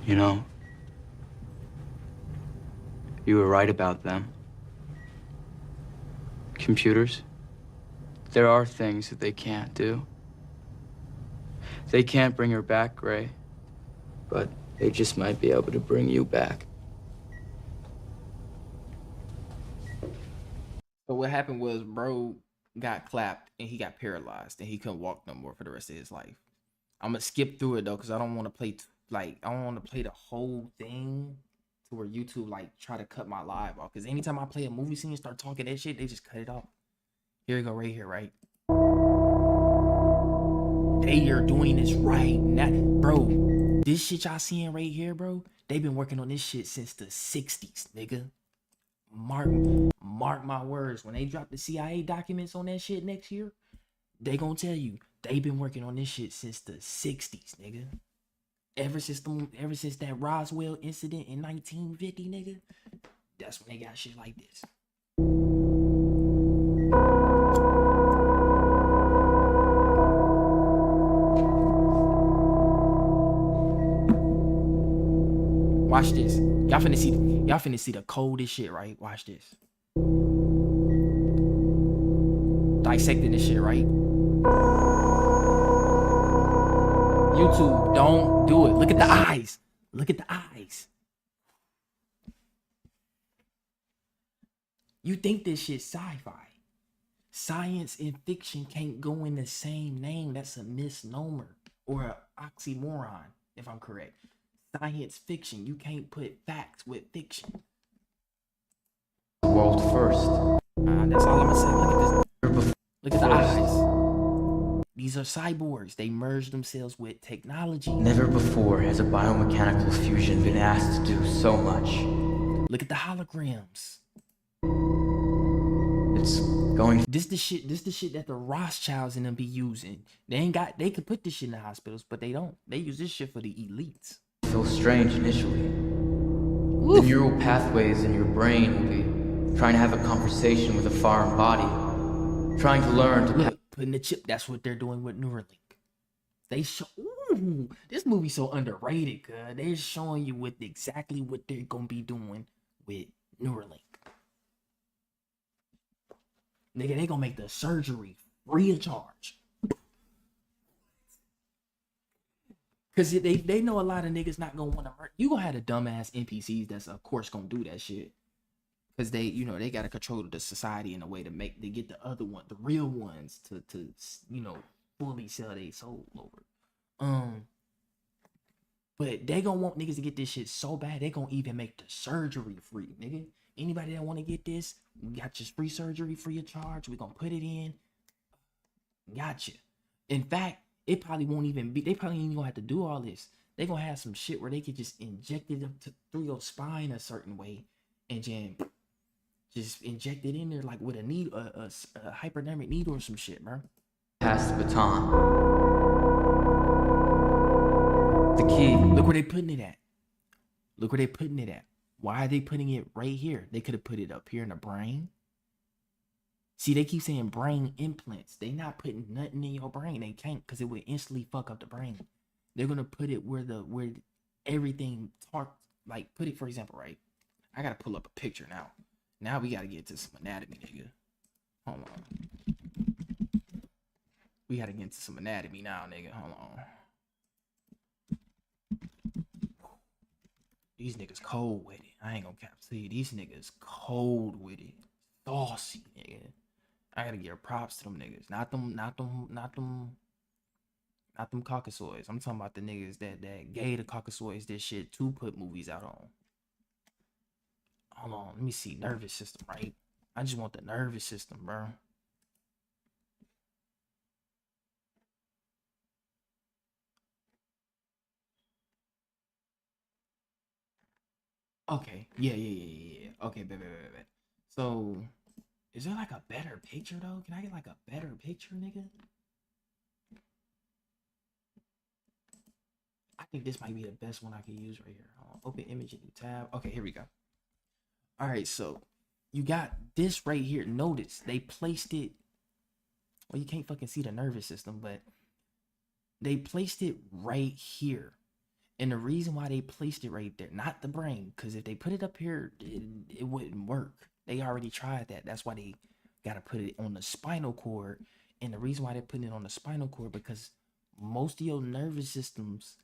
You know, you were right about them. Computers, there are things that they can't do. They can't bring her back, Gray, but they just might be able to bring you back. So what happened was, bro got clapped and he got paralyzed and he couldn't walk no more for the rest of his life. I'm gonna skip through it though, because I don't want to play I don't want to play the whole thing to where YouTube like try to cut my live off. Because anytime I play a movie scene and start talking that shit, they just cut it off. Here we go, right here, right? They are doing this right now, bro. This shit y'all seeing right here, bro. They've been working on this shit since the 60s, nigga. mark my words. When they drop the CIA documents on that shit next year, they gonna tell you they been working on this shit since the 60s, nigga. Ever since that Roswell incident in 1950, nigga. That's when they got shit like this. Watch this. Y'all finna see the coldest shit, right? Watch this. Dissecting this shit, right? YouTube, don't do it. Look at the eyes. Look at the eyes. You think this shit's sci-fi. Science and fiction can't go in the same name. That's a misnomer or an oxymoron, if I'm correct. Science fiction. You can't put facts with fiction. World first. That's all I'm gonna say. Look at this. Look at the eyes. These are cyborgs. They merge themselves with technology. Never before has a biomechanical fusion been asked to do so much. Look at the holograms. It's going. This the shit that the Rothschilds and them be using. They could put this shit in the hospitals, but they don't. They use this shit for the elites. Feel strange initially. The neural pathways in your brain will be trying to have a conversation with a foreign body, trying to learn to Look, putting the chip. That's what they're doing with Neuralink. They show. Ooh, this movie's so underrated, cuz they're showing you exactly what they're gonna be doing with Neuralink. Nigga, they gonna make the surgery free of charge. Cause they know a lot of niggas not gonna want to murder. You gonna have the dumbass NPCs that's of course gonna do that shit. Cause they gotta control the society in a way to get the other one, the real ones to fully sell their soul over. But they gonna want niggas to get this shit so bad they gonna even make the surgery free, nigga. Anybody that want to get this, we got your free surgery free of charge. We gonna put it in. Gotcha. In fact, it probably won't even be. They probably ain't even gonna have to do all this. They gonna have some shit where they could just inject it through your spine a certain way, and just inject it in there like with a needle, a hypodermic needle or some shit, bro. pass the baton. The key. Look where they putting it at. Look where they putting it at. Why are they putting it right here? They could have put it up here in the brain. See, they keep saying brain implants. They not putting nothing in your brain. They can't, because it would instantly fuck up the brain. They're gonna put it where everything like put it, for example, right? I gotta pull up a picture now. Now we gotta get to some anatomy, nigga. Hold on. We gotta get into some anatomy now, nigga. Hold on. These niggas cold with it. I ain't gonna cap to you. These niggas cold with it. Saucy, nigga. I gotta give props to them niggas. Not them Caucasoids. I'm talking about the niggas that gave the Caucasoids this shit to put movies out on. Hold on, let me see. Nervous system, right? I just want the nervous system, bro. Okay. Yeah. Okay, bet. So, is there like a better picture though? Can I get like a better picture, nigga? I think this might be the best one I can use right here. Open image in the tab. Okay, here we go. All right, so you got this right here. Notice they placed it. Well, you can't fucking see the nervous system, but they placed it right here. And the reason why they placed it right there, not the brain, because if they put it up here, it wouldn't work. They already tried that. That's why they got to put it on the spinal cord. And the reason why they're putting it on the spinal cord, because most of your nervous systems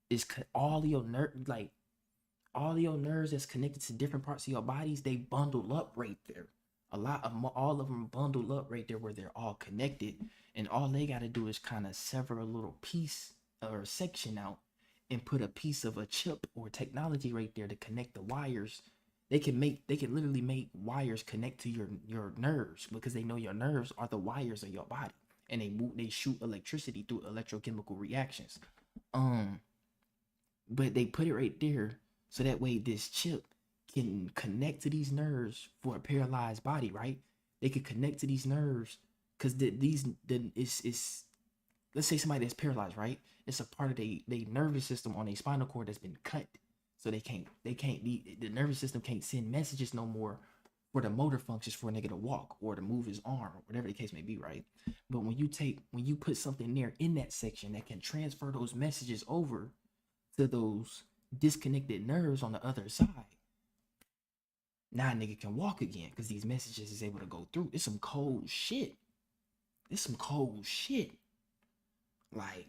is all your nerves that's connected to different parts of your bodies, they bundle up right there. All of them bundle up right there where they're all connected. And all they got to do is kind of sever a little piece or section out and put a piece of a chip or technology right there to connect the wires. They can literally make wires connect to your nerves, because they know your nerves are the wires of your body, and they shoot electricity through electrochemical reactions. But they put it right there so that way this chip can connect to these nerves for a paralyzed body, right? They could connect to these nerves because it's let's say somebody that's paralyzed, right? It's a part of the nervous system on a spinal cord that's been cut, so the nervous system can't send messages no more for the motor functions for a nigga to walk or to move his arm or whatever the case may be, right? But when you put something there in that section that can transfer those messages over to those disconnected nerves on the other side, now a nigga can walk again because these messages is able to go through. It's some cold shit. It's some cold shit. Like,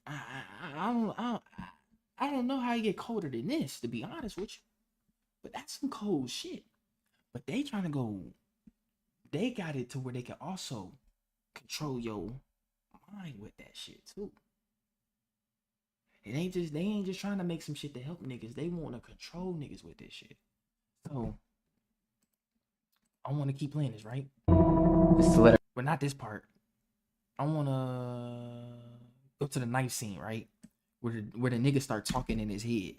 I don't know how you get colder than this, to be honest with you. But that's some cold shit. But they trying to go, they got it to where they can also control your mind with that shit too. They ain't just trying to make some shit to help niggas. They want to control niggas with this shit. So I want to keep playing this, right? But not this part. I want to go to the knife scene, right? Where the nigga start talking in his head.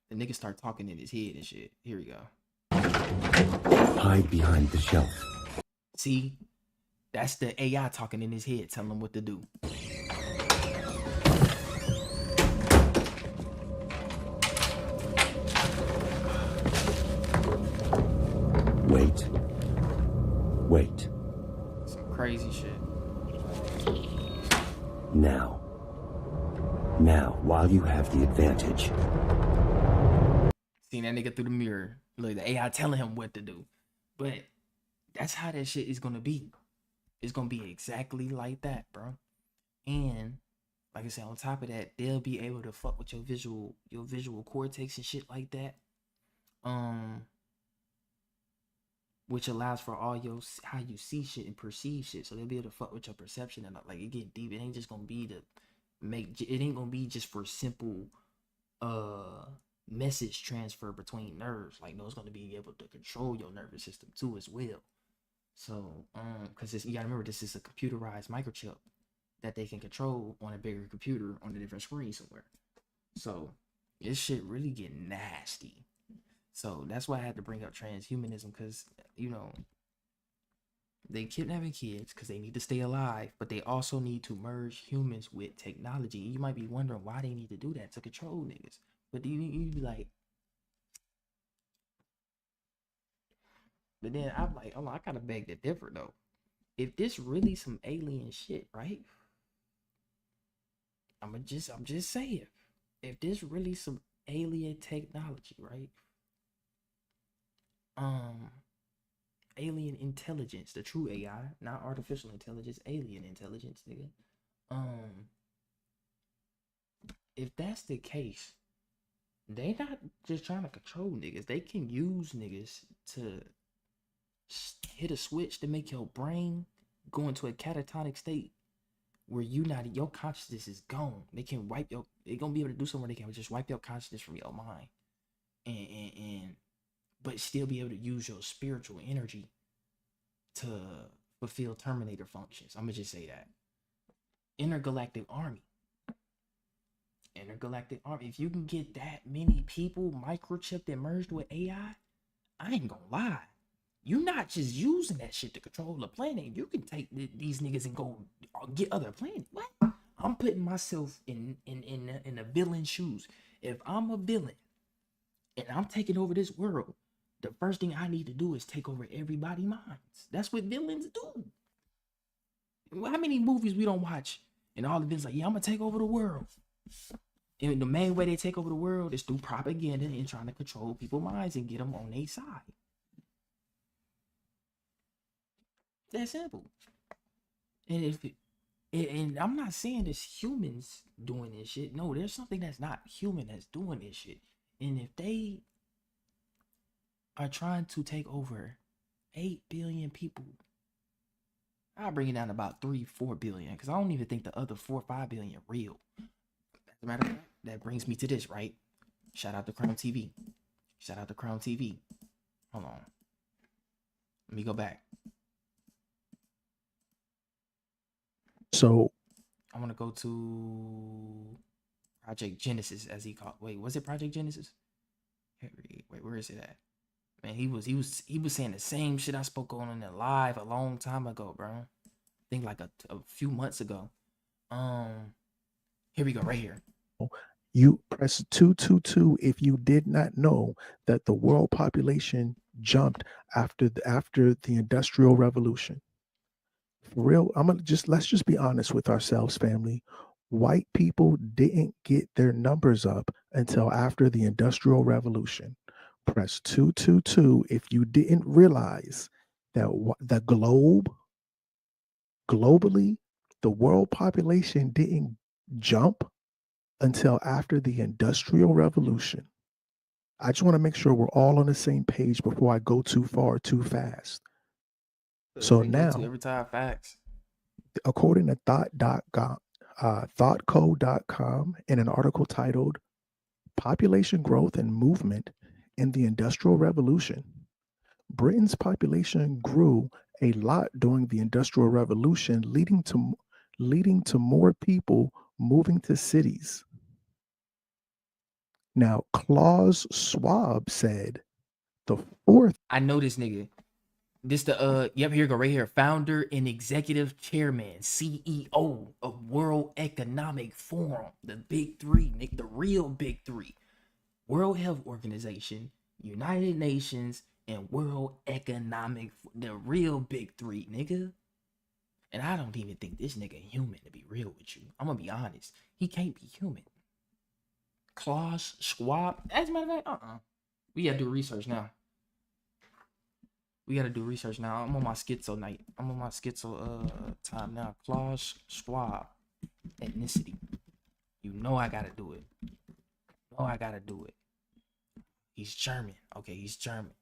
The nigga start talking in his head and shit. Here we go. Hide behind the shelf. See? That's the AI talking in his head, telling him what to do. Wait. Some crazy shit. Now, while you have the advantage. Seeing that nigga through the mirror. Look, the AI telling him what to do. But that's how that shit is gonna be. It's gonna be exactly like that, bro. And like I said, on top of that, they'll be able to fuck with your visual cortex and shit like that. Which allows for all your how you see shit and perceive shit. So they'll be able to fuck with your perception and like it get deep. It ain't just gonna be it ain't gonna be just for simple message transfer between nerves. Like, no, it's gonna be able to control your nervous system too as well. So because you gotta remember, this is a computerized microchip that they can control on a bigger computer on a different screen somewhere. So this shit really get nasty. So that's why I had to bring up transhumanism, because, you know, they kidnapping kids because they need to stay alive, but they also need to merge humans with technology. You might be wondering why they need to do that, to control niggas. But you be like, but then I'm like, oh, I gotta beg to differ though. If this really some alien shit, right? I'm just saying, if this really some alien technology, right? Alien intelligence, the true AI, not artificial intelligence, alien intelligence, nigga. If that's the case, they not just trying to control niggas. They can use niggas to hit a switch to make your brain go into a catatonic state where your consciousness is gone. They can they're gonna be able to do something where they can just wipe your consciousness from your mind, and but still be able to use your spiritual energy to fulfill Terminator functions. I'm gonna just say that. Intergalactic army. If you can get that many people microchipped and merged with AI, I ain't gonna lie. You're not just using that shit to control the planet. You can take these niggas and go get other planets. What? I'm putting myself in a villain's shoes. If I'm a villain and I'm taking over this world, the first thing I need to do is take over everybody's minds. That's what villains do. How many movies we don't watch and all the villains like, yeah, I'm gonna take over the world. And the main way they take over the world is through propaganda and trying to control people's minds and get them on their side. That's simple. And and I'm not saying it's humans doing this shit. No, there's something that's not human that's doing this shit. And if they are trying to take over 8 billion people, I'll bring it down to about 3-4 billion, because I don't even think the other 4-5 billion real. As a matter of fact, that brings me to this, right? Shout out to Crown TV. Hold on. Let me go back. So I want to go to Project Genesis, as he called. Wait, was it Project Genesis? Wait, where is it at? Man, he was saying the same shit I spoke on in the live a long time ago, bro. I think like a few months ago. Here we go, right here. You press 222 if you did not know that the world population jumped after the Industrial Revolution. For real, let's just be honest with ourselves, family. White people didn't get their numbers up until after the Industrial Revolution. Press 222 if you didn't realize that the globally, the world population didn't jump until after the Industrial Revolution. I just want to make sure we're all on the same page before I go too far too fast. So now, every time facts. according to thoughtco.com, in an article titled Population Growth and Movement in the Industrial Revolution, Britain's population grew a lot during the Industrial Revolution, leading to more people moving to cities. Now, Klaus Schwab said the fourth. I know this nigga. This here you go, right here. Founder and executive chairman, CEO of World Economic Forum, the big three, Nick, the real big three. World Health Organization, United Nations, and World Economic, the real big three, nigga. And I don't even think this nigga human, to be real with you. I'm gonna be honest. He can't be human. Klaus Schwab. As a matter of fact, we gotta do research now. I'm on my schizo night. I'm on my schizo time now. Klaus Schwab. Ethnicity. You know I gotta do it. He's German. Okay, he's German.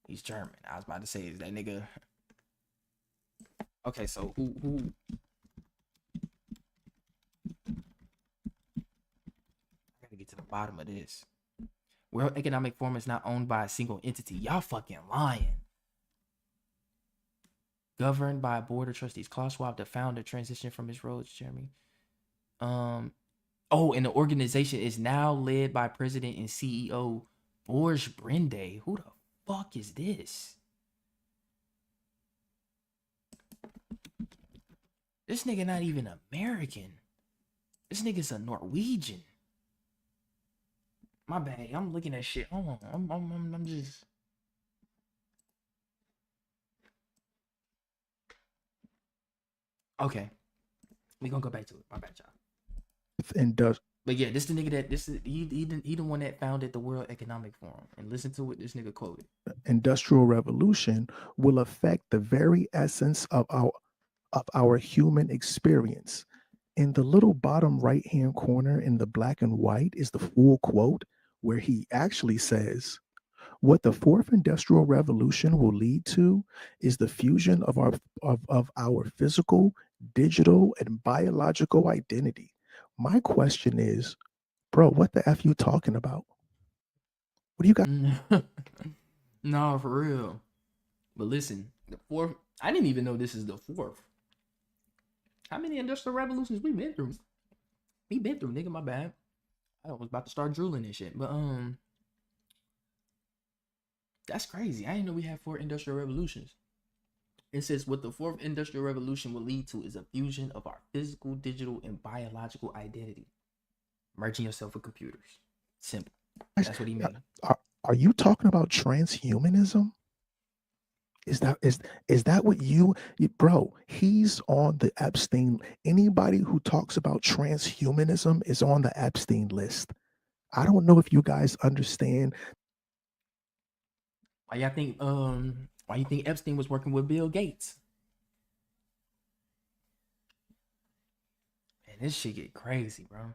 I was about to say, is that nigga... Okay, so who... I gotta get to the bottom of this. World Economic Forum is not owned by a single entity. Y'all fucking lying. Governed by a board of trustees. Klaus Schwab, the founder, transitioned from his role as chairman. And the organization is now led by President and CEO Boris Brende. Who the fuck is this? This nigga not even American. This nigga's a Norwegian. My bad. I'm looking at shit. Hold on. I'm just... Okay. We gonna go back to it. My bad, y'all. But yeah, this the nigga that he the one that founded the World Economic Forum. And listen to what this nigga quoted. Industrial Revolution will affect the very essence of our human experience. In the little bottom right-hand corner in the black and white is the full quote where he actually says, what the fourth industrial revolution will lead to is the fusion of our physical, digital, and biological identity. My question is, bro, what the F you talking about? What do you got? No, for real. But listen, the fourth, I didn't even know this is the fourth. How many industrial revolutions we been through? Nigga, my bad. I was about to start drooling and shit. But that's crazy. I didn't know we had 4 industrial revolutions. It says what the fourth industrial revolution will lead to is a fusion of our physical, digital, and biological identity. Merging yourself with computers. Simple. That's what he meant. Are you talking about transhumanism? Is that what you, bro? He's on the Epstein. Anybody who talks about transhumanism is on the Epstein list. I don't know if you guys understand. Why you think Epstein was working with Bill Gates? Man, this shit get crazy, bro.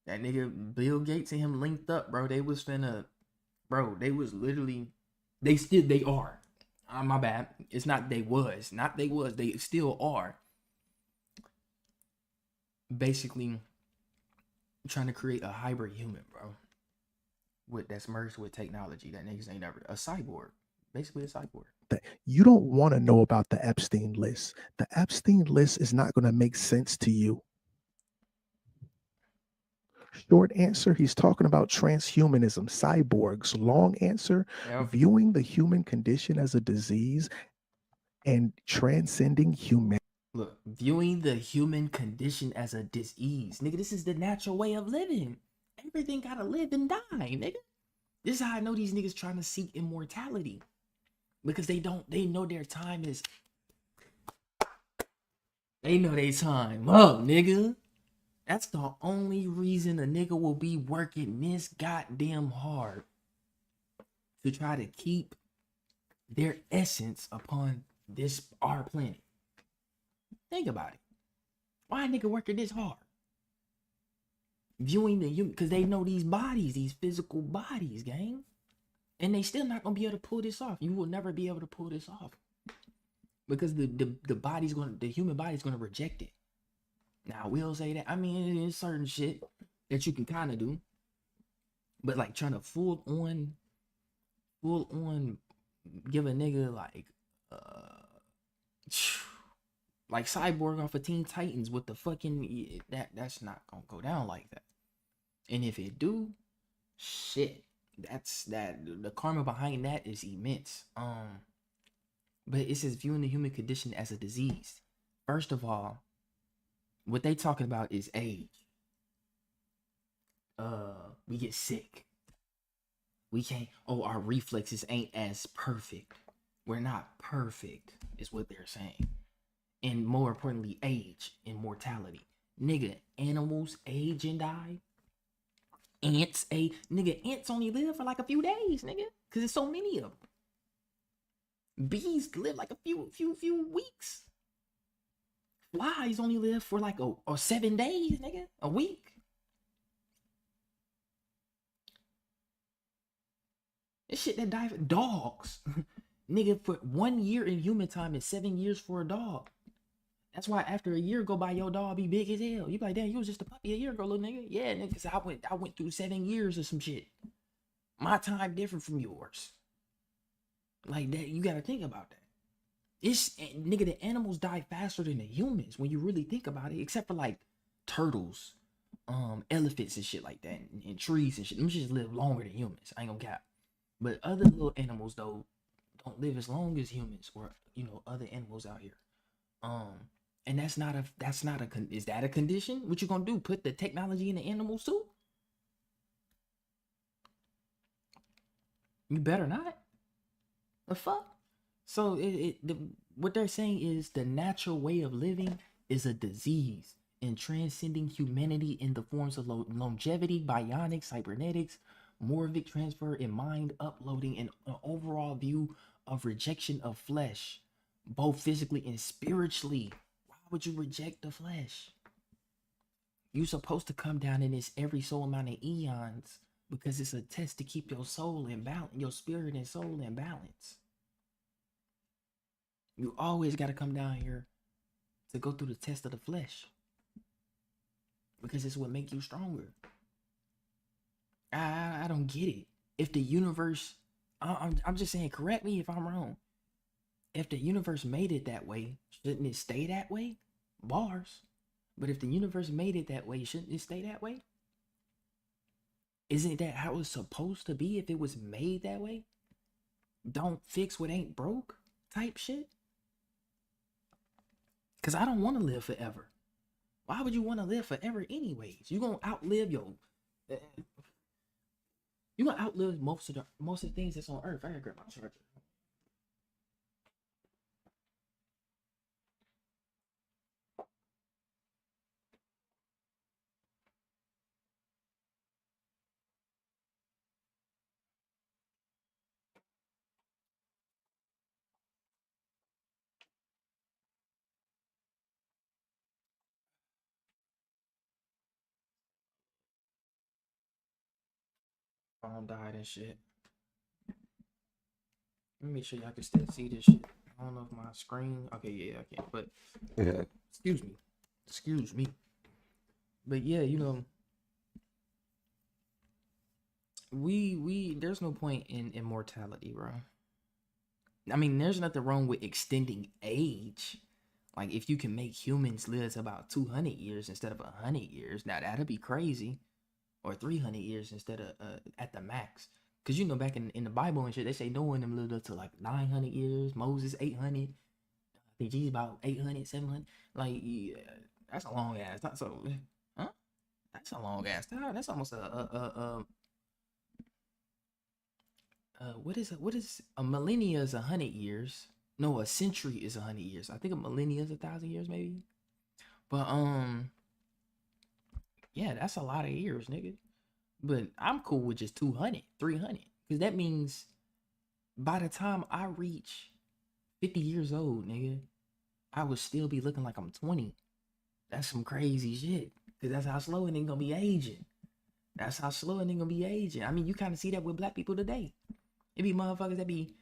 That nigga Bill Gates and him linked up, bro. They was literally, they are. My bad. It's not they was. They still are. Basically trying to create a hybrid human, bro. That's merged with technology. That niggas ain't ever a cyborg. Basically a cyborg. You don't want to know about the Epstein list. The Epstein list is not going to make sense to you. Short answer, he's talking about transhumanism, cyborgs. Long answer, Yep. viewing the human condition as a disease and transcending humanity. Look, viewing the human condition as a disease. Nigga, this is the natural way of living. Everything gotta live and die, nigga. This is how I know these niggas trying to seek immortality. Because they know their time is. They know their time up, nigga. That's the only reason a nigga will be working this goddamn hard to try to keep their essence upon this our planet. Think about it. Why a nigga working this hard? Viewing the human, because they know these bodies, these physical bodies, gang. And they still not gonna be able to pull this off. You will never be able to pull this off. Because the human body's gonna reject it. Now I will say that. I mean, there's certain shit that you can kind of do. But like trying to full on give a nigga like Cyborg off of Teen Titans with the fucking that's not gonna go down like that. And if it do, shit, the karma behind that is immense. But it says viewing the human condition as a disease. First of all, what they talking about is age. We get sick. We can't. Oh, our reflexes ain't as perfect. We're not perfect, is what they're saying. And more importantly, age and mortality. Nigga, animals age and die. Ants ants only live for like a few days, nigga, because there's so many of them. Bees live like a few weeks. Flies only live for like 7 days, nigga, a week. This shit that die for dogs. Nigga, for 1 year in human time is 7 years for a dog. That's why after a year go by, your dog be big as hell. You be like, damn, you was just a puppy a year ago, little nigga. Yeah, nigga, cause I went through 7 years of some shit. My time different from yours. Like that, you gotta think about that. It's nigga, the animals die faster than the humans when you really think about it, except for like turtles, elephants and shit like that, and trees and shit. Them just live longer than humans. I ain't gonna cap. But other little animals though don't live as long as humans or other animals out here. And is that a condition? What you gonna do? Put the technology in the animals too? You better not. The fuck? So what they're saying is the natural way of living is a disease, and transcending humanity in the forms of longevity, bionics, cybernetics, morphic transfer, and mind uploading, and an overall view of rejection of flesh, both physically and spiritually. Why would you reject the flesh? You're supposed to come down in this every so amount of eons because it's a test to keep your soul in balance, your spirit and soul in balance. You always got to come down here to go through the test of the flesh because it's what make you stronger. I don't get it. If the universe, I'm just saying, correct me if I'm wrong. If the universe made it that way, shouldn't it stay that way? Bars. But if the universe made it that way, shouldn't it stay that way? Isn't that how it's supposed to be if it was made that way? Don't fix what ain't broke type shit. Because I don't want to live forever. Why would you want to live forever anyways? You're going to outlive you're going to outlive most of the things that's on earth. I gotta grab my charger. Phone died and shit. Let me make sure y'all can still see this shit. I don't know if my screen. Okay, yeah, I can. But yeah, excuse me. But yeah, we there's no point in immortality, bro. I mean, there's nothing wrong with extending age. Like if you can make humans live to about 200 years instead of 100 years, now that'd be crazy. or 300 years instead of at the max. Cause you know back in the Bible and shit, they say Noah and them lived up to like 900 years, Moses 800, I think Jesus about 800, 700. Like yeah, that's a long ass time. So, huh? That's a long ass time. That's almost what is a millennia is 100 years. No, a century is 100 years. I think a millennia is 1,000 years maybe. But yeah, that's a lot of years, nigga. But I'm cool with just 200, 300. Because that means by the time I reach 50 years old, nigga, I would still be looking like I'm 20. That's some crazy shit. Because that's how slow a nigga gonna be aging. That's how slow a nigga gonna be aging. I mean, you kind of see that with black people today. It be motherfuckers that be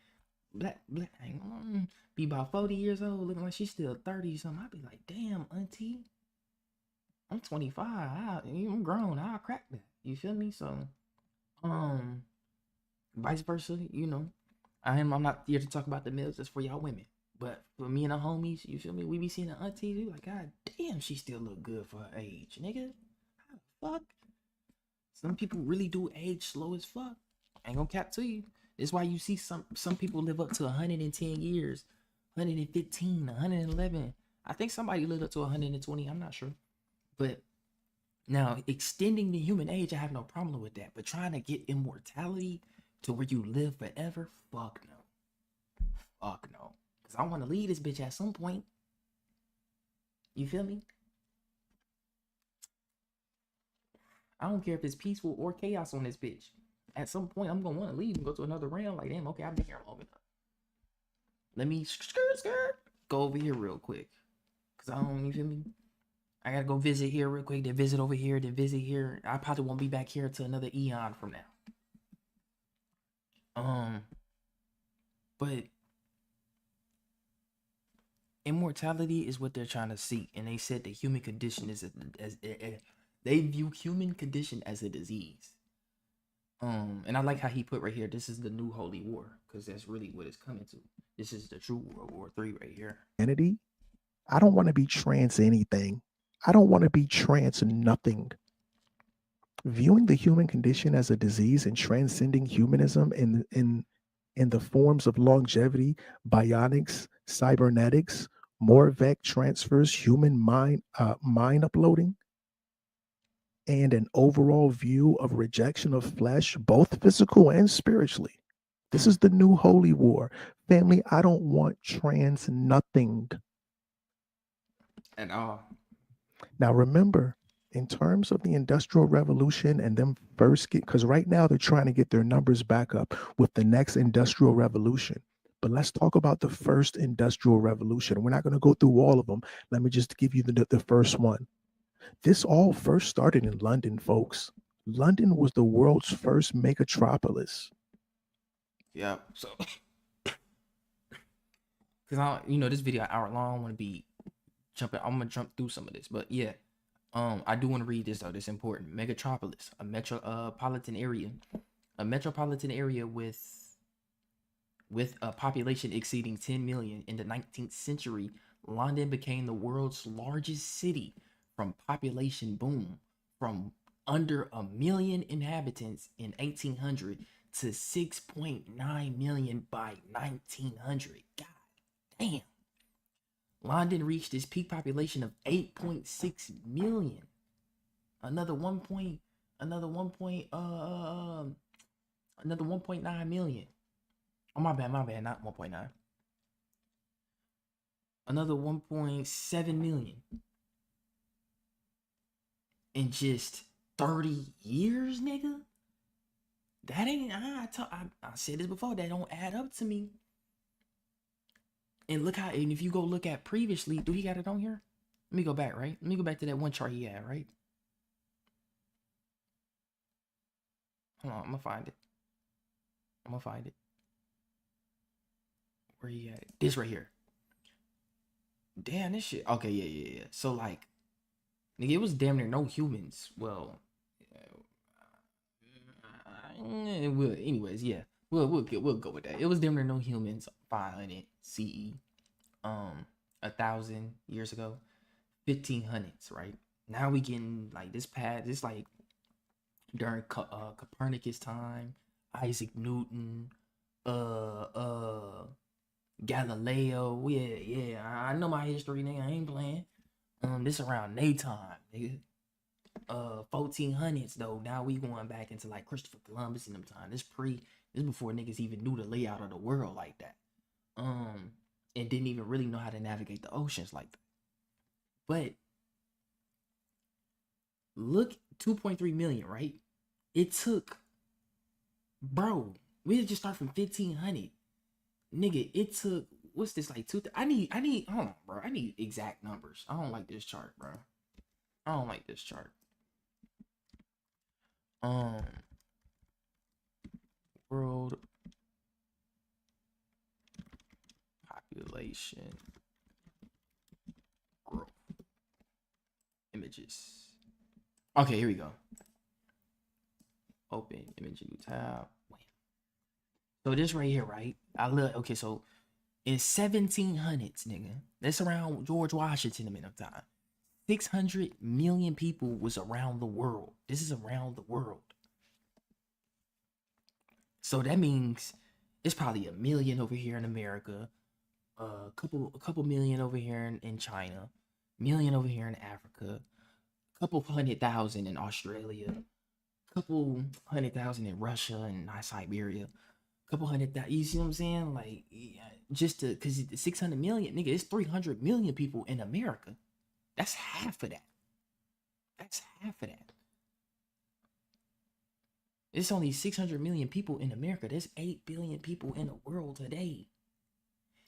be about 40 years old looking like she's still 30 or something. I'd be like, damn, auntie, I'm 25. I'm grown. I'll crack that. You feel me? So, vice versa, you know. I'm not here to talk about the males. That's for y'all women. But for me and the homies, you feel me? We be seeing the aunties. We like, God damn, she still look good for her age, nigga. How the fuck? Some people really do age slow as fuck. I ain't gonna cap to you. That's why you see some people live up to 110 years, 115, 111. I think somebody lived up to 120. I'm not sure. But now extending the human age, I have no problem with that. But trying to get immortality to where you live forever, fuck no. Fuck no. Because I want to leave this bitch at some point. You feel me? I don't care if it's peaceful or chaos on this bitch. At some point, I'm gonna want to leave and go to another realm. Like, damn, okay, I've been here long enough. Let me go over here real quick. Cause I don't, you feel me? I gotta go visit here real quick, then visit over here, then visit here. I probably won't be back here to another eon from now. But immortality is what they're trying to seek, and they said the human condition is they view human condition as a disease. And I like how he put right here, this is the new holy war, because that's really what it's coming to. This is the true World War III right here. Identity. I don't want to be trans anything. I don't want to be trans nothing. Viewing the human condition as a disease and transcending humanism in the forms of longevity, bionics, cybernetics, Morvec transfers, human mind uploading, and an overall view of rejection of flesh, both physical and spiritually. This is the new holy war. Family, I don't want trans nothing at all. Now remember, in terms of the Industrial Revolution and them first because right now they're trying to get their numbers back up with the next Industrial Revolution. But let's talk about the first Industrial Revolution. We're not going to go through all of them. Let me just give you the first one. This all first started in London, folks. London was the world's first megatropolis. Yeah. So, because this video hour long. I want to be jumping. I'm gonna jump through some of this, but yeah. I do want to read this though. This is important. Megatropolis, a metropolitan area, with a population exceeding 10 million in the 19th century. London became the world's largest city from population boom, from under 1 million inhabitants in 1800 to 6.9 million by 1900. God damn. London reached its peak population of 8.6 million. Another 1.9 million. Oh, my bad, not 1.9. Another 1.7 million. In just 30 years, nigga? That ain't, I said this before, that don't add up to me. And look how, and if you go look at previously, do he got it on here? Let me go back, right? Let me go back to that one chart he had, right? Hold on, I'm gonna find it. Where he at? This right here. Damn, this shit. Okay, yeah. So like, nigga, it was damn near no humans. Well, anyways, yeah. We'll go with that. It was damn near no humans 500 CE. 1,000 years ago, 1500s, right? Now we getting like this past, it's like during Copernicus time, Isaac Newton, Galileo. Yeah, I know my history, nigga. I ain't playing. This around they time, nigga. 1400s though. Now we going back into like Christopher Columbus in them time. This before niggas even knew the layout of the world like that. And didn't even really know how to navigate the oceans like that. But look, 2.3 million, right? It took, bro, we had just start from 1500. Nigga, it took, what's this, like I need, hold on, bro. I need exact numbers. I don't like this chart, bro. I don't like this chart. World population growth images. Okay, here we go. Open image, new tab. So this right here, right? Okay, so in 1700s, nigga, that's around George Washington a minute of time. 600 million people was around the world. This is around the world. So that means it's probably 1 million over here in America, a couple million over here in China, million over here in Africa, couple 100,000 in Australia, couple 100,000 in Russia and Siberia, couple 100,000. You see what I'm saying? Like, yeah, just to, cause 600 million, nigga, it's 300 million people in America. That's half of that. That's half of that. It's only 600 million people in America. There's 8 billion people in the world today.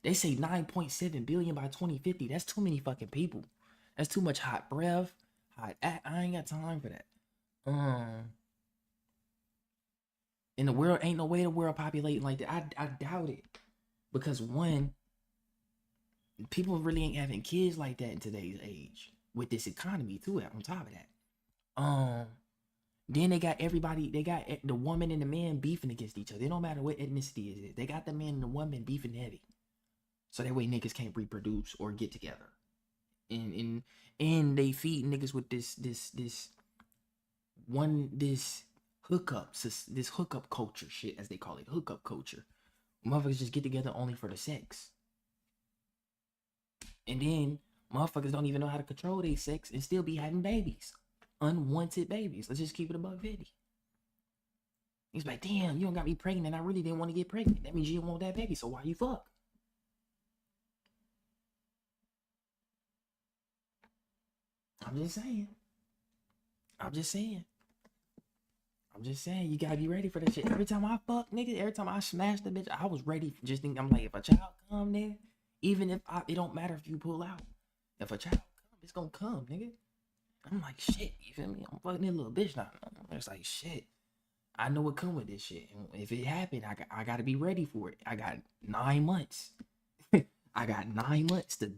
They say 9.7 billion by 2050. That's too many fucking people. That's too much hot breath. I ain't got time for that. In the world, ain't no way the world populating like that. I doubt it. Because one, people really ain't having kids like that in today's age. With this economy too, on top of that. Then they got everybody, they got the woman and the man beefing against each other. It don't matter what ethnicity it is. They got the man and the woman beefing heavy. So that way niggas can't reproduce or get together. And they feed niggas with this hookup culture shit, as they call it, hookup culture. Motherfuckers just get together only for the sex. And then motherfuckers don't even know how to control their sex and still be having babies. Unwanted babies. Let's just keep it above 50. He's like, damn, you don't got me pregnant. I really didn't want to get pregnant. That means you don't want that baby, so why you fuck? I'm just saying, you gotta be ready for that shit. Every time I fuck, nigga, every time I smash the bitch, I was ready. I'm like, if a child come, nigga, even if it don't matter if you pull out. If a child come, it's gonna come, nigga. I'm like, shit, you feel me? I'm fucking this little bitch now. It's like, shit, I know what come with this shit. And if it happened, I gotta be ready for it. I got 9 months. I got 9 months to,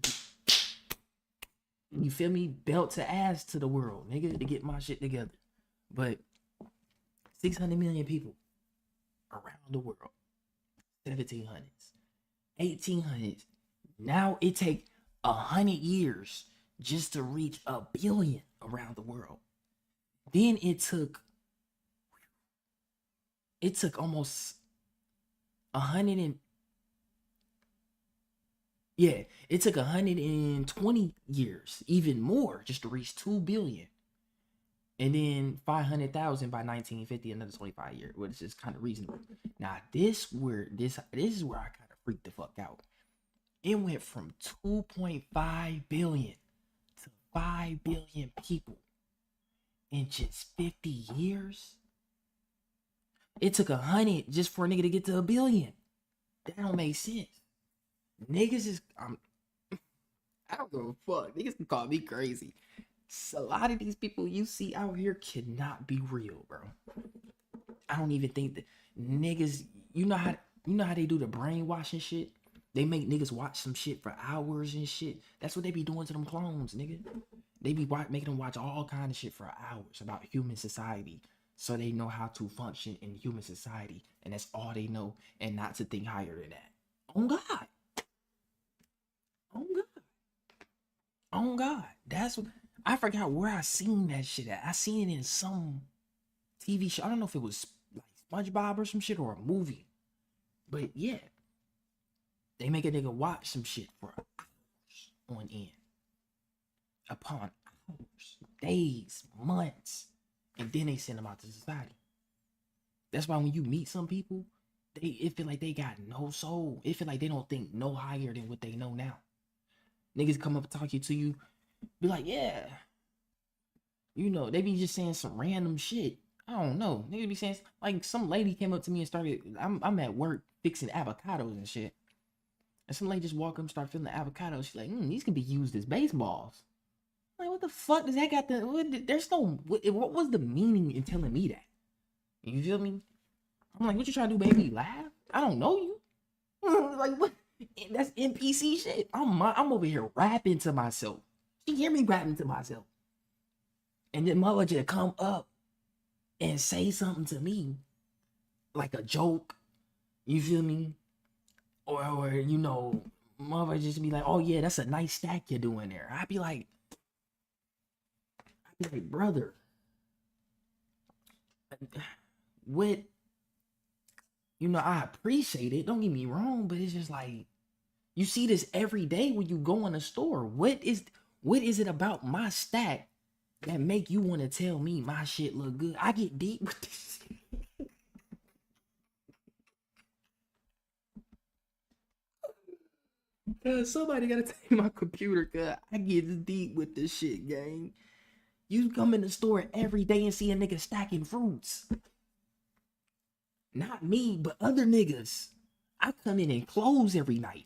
you feel me? Belt to ass to the world, nigga, to get my shit together. But 600 million people around the world. 1700s, 1800s. Now it take 100 years just to reach 1 billion around the world. Then it took almost 120 years, even more, just to reach 2 billion. And then 500,000 by 1950, another 25 years, which is kind of reasonable. Now this is where I kind of freaked the fuck out. It went from 2.5 billion to 5 billion people in just 50 years. It took 100 just for a nigga to get to 1 billion. That don't make sense. Niggas is, I don't give a fuck. Niggas can call me crazy. A lot of these people you see out here cannot be real, bro. I don't even think that niggas, you know how they do the brainwashing shit? They make niggas watch some shit for hours and shit. That's what they be doing to them clones, nigga. They be making them watch all kind of shit for hours about human society, so they know how to function in human society, and that's all they know, and not to think higher than that. On God. On God. On God. That's what, I forgot where I seen that shit at. I seen it in some TV show. I don't know if it was like SpongeBob or some shit or a movie. But yeah. They make a nigga watch some shit for hours on end. Upon hours, days, months. And then they send them out to society. That's why when you meet some people, it feel like they got no soul. It feel like they don't think no higher than what they know now. Niggas come up and talk to you, be like, yeah. You know, they be just saying some random shit. I don't know. Niggas be saying, like, some lady came up to me and started, I'm at work fixing avocados and shit. And some lady just walk up and start feeling the avocados. She's like, these can be used as baseballs. I'm like, what the fuck does that got the, there's no, what was the meaning in telling me that? You feel me? I'm like, what you trying to do, baby? Laugh? I don't know you. Like, what? That's NPC shit. I'm over here rapping to myself. You hear me rapping to myself. And then mother just come up and say something to me. Like a joke. You feel me? Or you know, mother just be like, oh yeah, that's a nice stack you're doing there. I'd be like, brother, what, you know, I appreciate it. Don't get me wrong, but it's just like, you see this every day when you go in a store. What is it about my stack that make you want to tell me my shit look good? I get deep with this. Cause somebody gotta take my computer, cause I get deep with this shit, gang. You come in the store every day and see a nigga stacking fruits. Not me, but other niggas. I come in and close every night.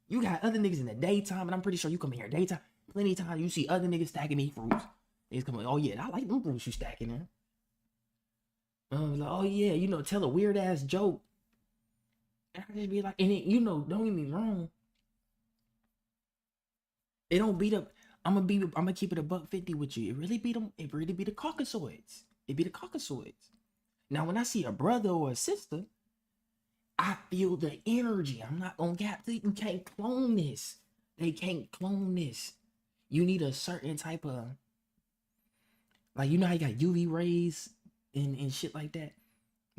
You got other niggas in the daytime, and I'm pretty sure you come in here daytime. Plenty of times you see other niggas stacking these fruits. Niggas come like, oh yeah, I like them fruits you stacking there. Like, oh yeah, you know, tell a weird ass joke. And I just be like, and it, you know, don't get me wrong. It don't beat up. I'm gonna keep it $1.50 with you. It really be the Caucasoids. It be the Caucasoids. Now, when I see a brother or a sister, I feel the energy. I'm not gonna gap. You can't clone this. They can't clone this. You need a certain type of, like, you know how you got UV rays and shit like that,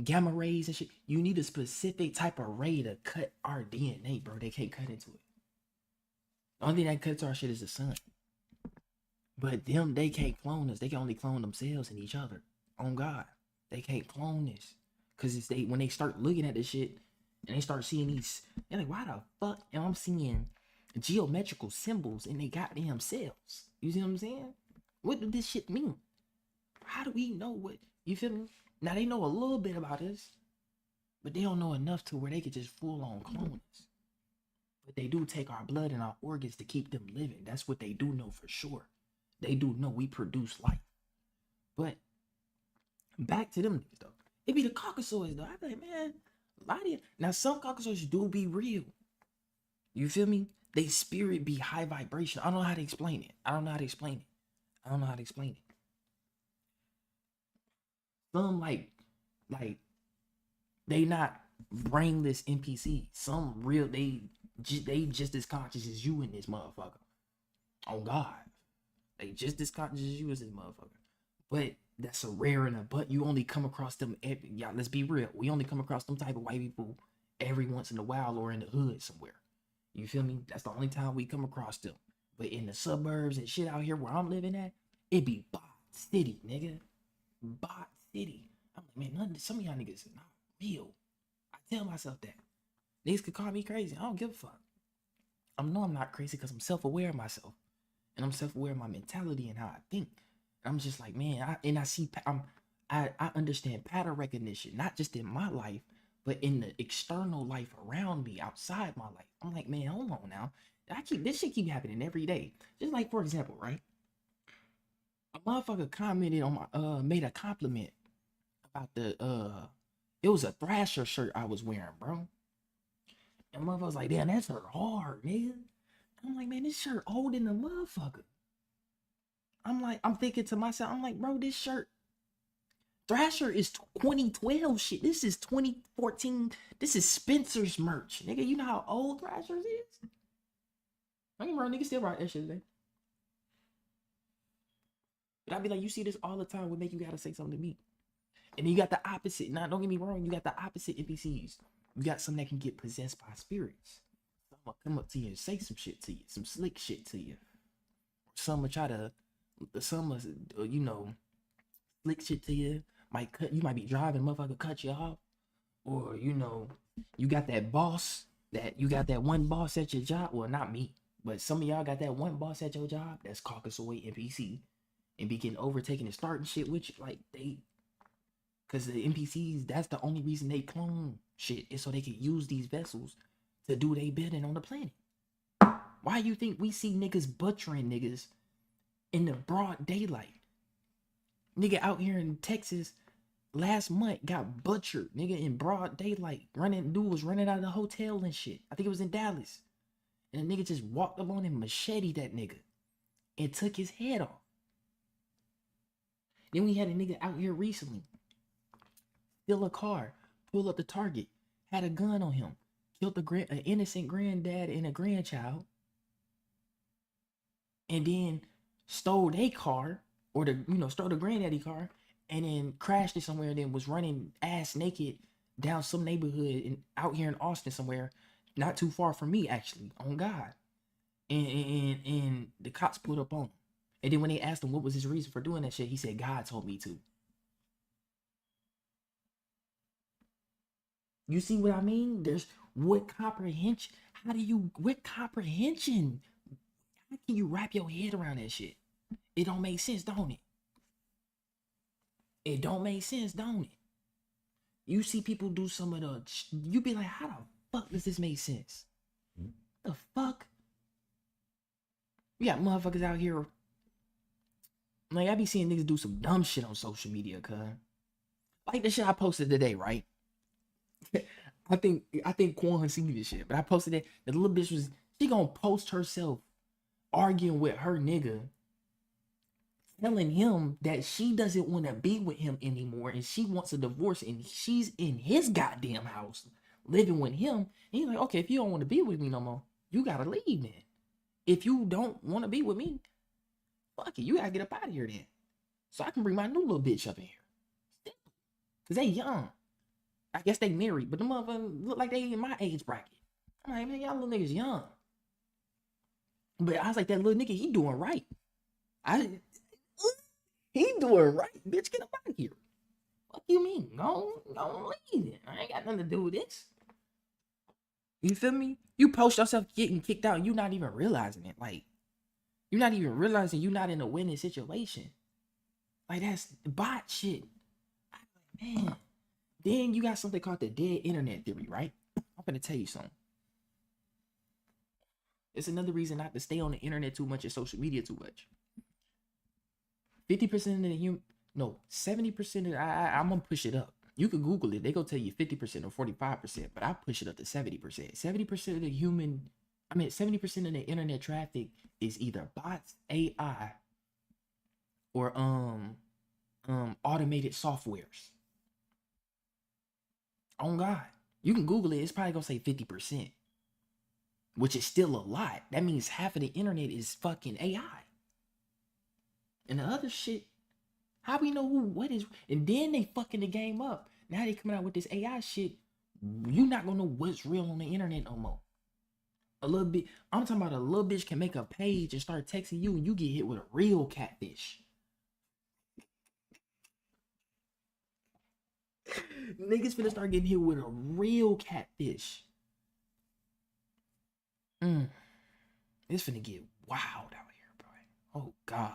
gamma rays and shit. You need a specific type of ray to cut our DNA, bro. They can't cut into it. The only thing that cuts our shit is the sun. But them, they can't clone us. They can only clone themselves and each other. On God, they can't clone this. Cause it's when they start looking at this shit and they start seeing these, they're like, why the fuck am I seeing geometrical symbols in they goddamn cells? You see what I'm saying? What do this shit mean? How do we know what? You feel me? Now they know a little bit about this, but they don't know enough to where they could just full on clone us. But they do take our blood and our organs to keep them living. That's what they do know for sure. They do know we produce life. But back to them niggas though. It be the Caucasoids though. I be like, man, a lot of you. Now some Caucasoids do be real. You feel me? They spirit be high vibration. I don't know how to explain it. Some like they not brainless NPC. Some real, they just as conscious as you in this motherfucker. Oh God. They just as conscious as you as this motherfucker. But that's a rare and a but. You only come across them y'all, let's be real. We only come across them type of white people every once in a while or in the hood somewhere. You feel me? That's the only time we come across them. But in the suburbs and shit out here where I'm living at, it be bot city, nigga. Bot city. I'm like, man, some of y'all niggas is not real. I tell myself that. Niggas could call me crazy. I don't give a fuck. I know I'm not crazy because I'm self-aware of myself. And I'm self-aware of my mentality and how I think. I'm just like, man, I understand pattern recognition, not just in my life, but in the external life around me, outside my life. I'm like, man, hold on now. This shit keep happening every day. Just like, for example, right? A motherfucker commented on my, made a compliment about it was a Thrasher shirt I was wearing, bro. And motherfucker was like, damn, that shirt hard, nigga. I'm like, man, this shirt old in the motherfucker. I'm thinking to myself, I'm like, bro, this shirt, Thrasher is 2012 shit. This is 2014. This is Spencer's merch, nigga. You know how old Thrasher's is? I ain't bro, nigga still rock that shit today. But I'd be like, you see this all the time. What make you gotta say something to me? And then you got the opposite. Now, don't get me wrong, you got the opposite NPCs. You got some that can get possessed by spirits. Some will come up to you and say some shit to you, some slick shit to you. Some will try to, some will, you know, slick shit to you. You might be driving, motherfucker cut you off. Or, you know, you got that boss, you got that one boss at your job. Well, not me, but some of y'all got that one boss at your job that's Caucasoid NPC and be getting overtaken and starting shit with you. Like, because the NPCs, that's the only reason they clone shit, is so they can use these vessels to do their bidding on the planet. Why you think we see niggas butchering niggas in the broad daylight? Nigga out here in Texas last month got butchered, nigga, in broad daylight. Dude was running out of the hotel and shit. I think it was in Dallas. And the nigga just walked up on him, machete that nigga, and took his head off. Then we had a nigga out here recently steal a car, pull up the target, had a gun on him, killed an innocent granddad and a grandchild, and then stole their car, or stole the granddaddy car, and then crashed it somewhere, and then was running ass naked down some neighborhood out here in Austin somewhere, not too far from me, actually, on God. And the cops pulled up on him. And then when they asked him what was his reason for doing that shit, he said, God told me to. You see what I mean? There's what comprehension? How can you wrap your head around that shit? It don't make sense, don't it? It don't make sense, don't it? You see people do some of the, you be like, how the fuck does this make sense? The fuck? We got motherfuckers out here. Like, I be seeing niggas do some dumb shit on social media, cuz. Like the shit I posted today, right? I think Quan has seen this shit, but I posted that the little bitch she gonna post herself arguing with her nigga, telling him that she doesn't want to be with him anymore and she wants a divorce, and she's in his goddamn house living with him. And he's like, okay, if you don't want to be with me no more, you gotta leave then. If you don't want to be with me, fuck it, you gotta get up out of here then, so I can bring my new little bitch up in here. Cause they young. I guess they married, but the motherfuckers look like they in my age bracket. I'm like, man, y'all little niggas young. But I was like, that little nigga, he doing right. He doing right, bitch. Get up out of here. What you mean? Go leave it. I ain't got nothing to do with this. You feel me? You post yourself getting kicked out, and you not even realizing it. Like, you're not even realizing you're not in a winning situation. Like, that's bot shit. Man. Then you got something called the dead internet theory, right? I'm gonna tell you something. It's another reason not to stay on the internet too much and social media too much. 50% of the 70% of I'm gonna push it up. You can Google it. They gonna tell you 50% or 45%, but I push it up to 70%. 70% of the 70% of the internet traffic is either bots, AI, or automated softwares. Oh God, you can Google it. It's probably gonna say 50%, which is still a lot. That means half of the internet is fucking AI. And the other shit, how we know what is? And then they fucking the game up. Now they coming out with this AI shit. You not gonna know what's real on the internet no more. A little bit. I'm talking about a little bitch can make a page and start texting you, and you get hit with a real catfish. Niggas finna start getting hit with a real catfish. It's finna get wild out here, bro. Oh God.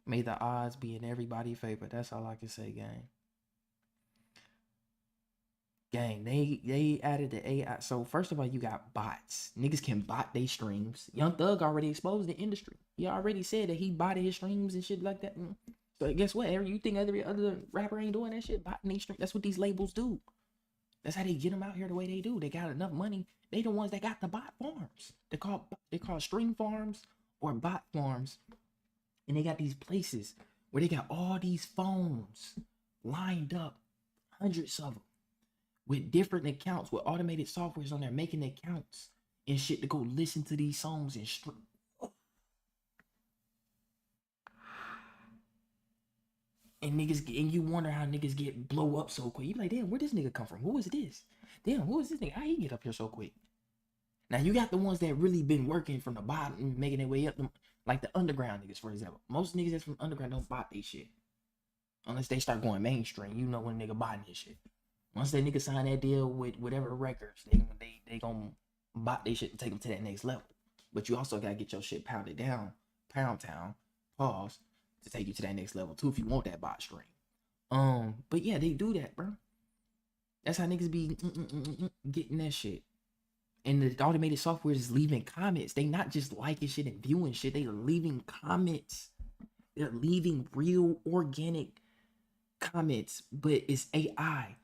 May the odds be in everybody's favor. That's all I can say, gang. Gang, they added the AI. So first of all, you got bots. Niggas can bot their streams. Young Thug already exposed the industry. He already said that he botted his streams and shit like that. So guess what? You think every other rapper ain't doing that shit? Botting their streams. That's what these labels do. That's how they get them out here the way they do. They got enough money. They the ones that got the bot farms. They call stream farms or bot farms. And they got these places where they got all these phones lined up, hundreds of them, with different accounts, with automated softwares on there, making accounts and shit to go listen to these songs and stream. And and you wonder how niggas get blow up so quick. You like, damn, where this nigga come from? Who is this? Damn, who is this nigga? How he get up here so quick? Now you got the ones that really been working from the bottom, making their way up, like the underground niggas, for example. Most niggas that's from underground don't bot they shit. Unless they start going mainstream. You know when a nigga botting this shit. Once that nigga sign that deal with whatever records, they gonna bot they shit and take them to that next level. But you also gotta get your shit pounded down, pound town, pause, to take you to that next level too if you want that bot stream. But yeah, they do that, bro. That's how niggas be getting that shit. And the automated software is leaving comments. They not just liking shit and viewing shit. They are leaving comments. They're leaving real organic comments, but it's AI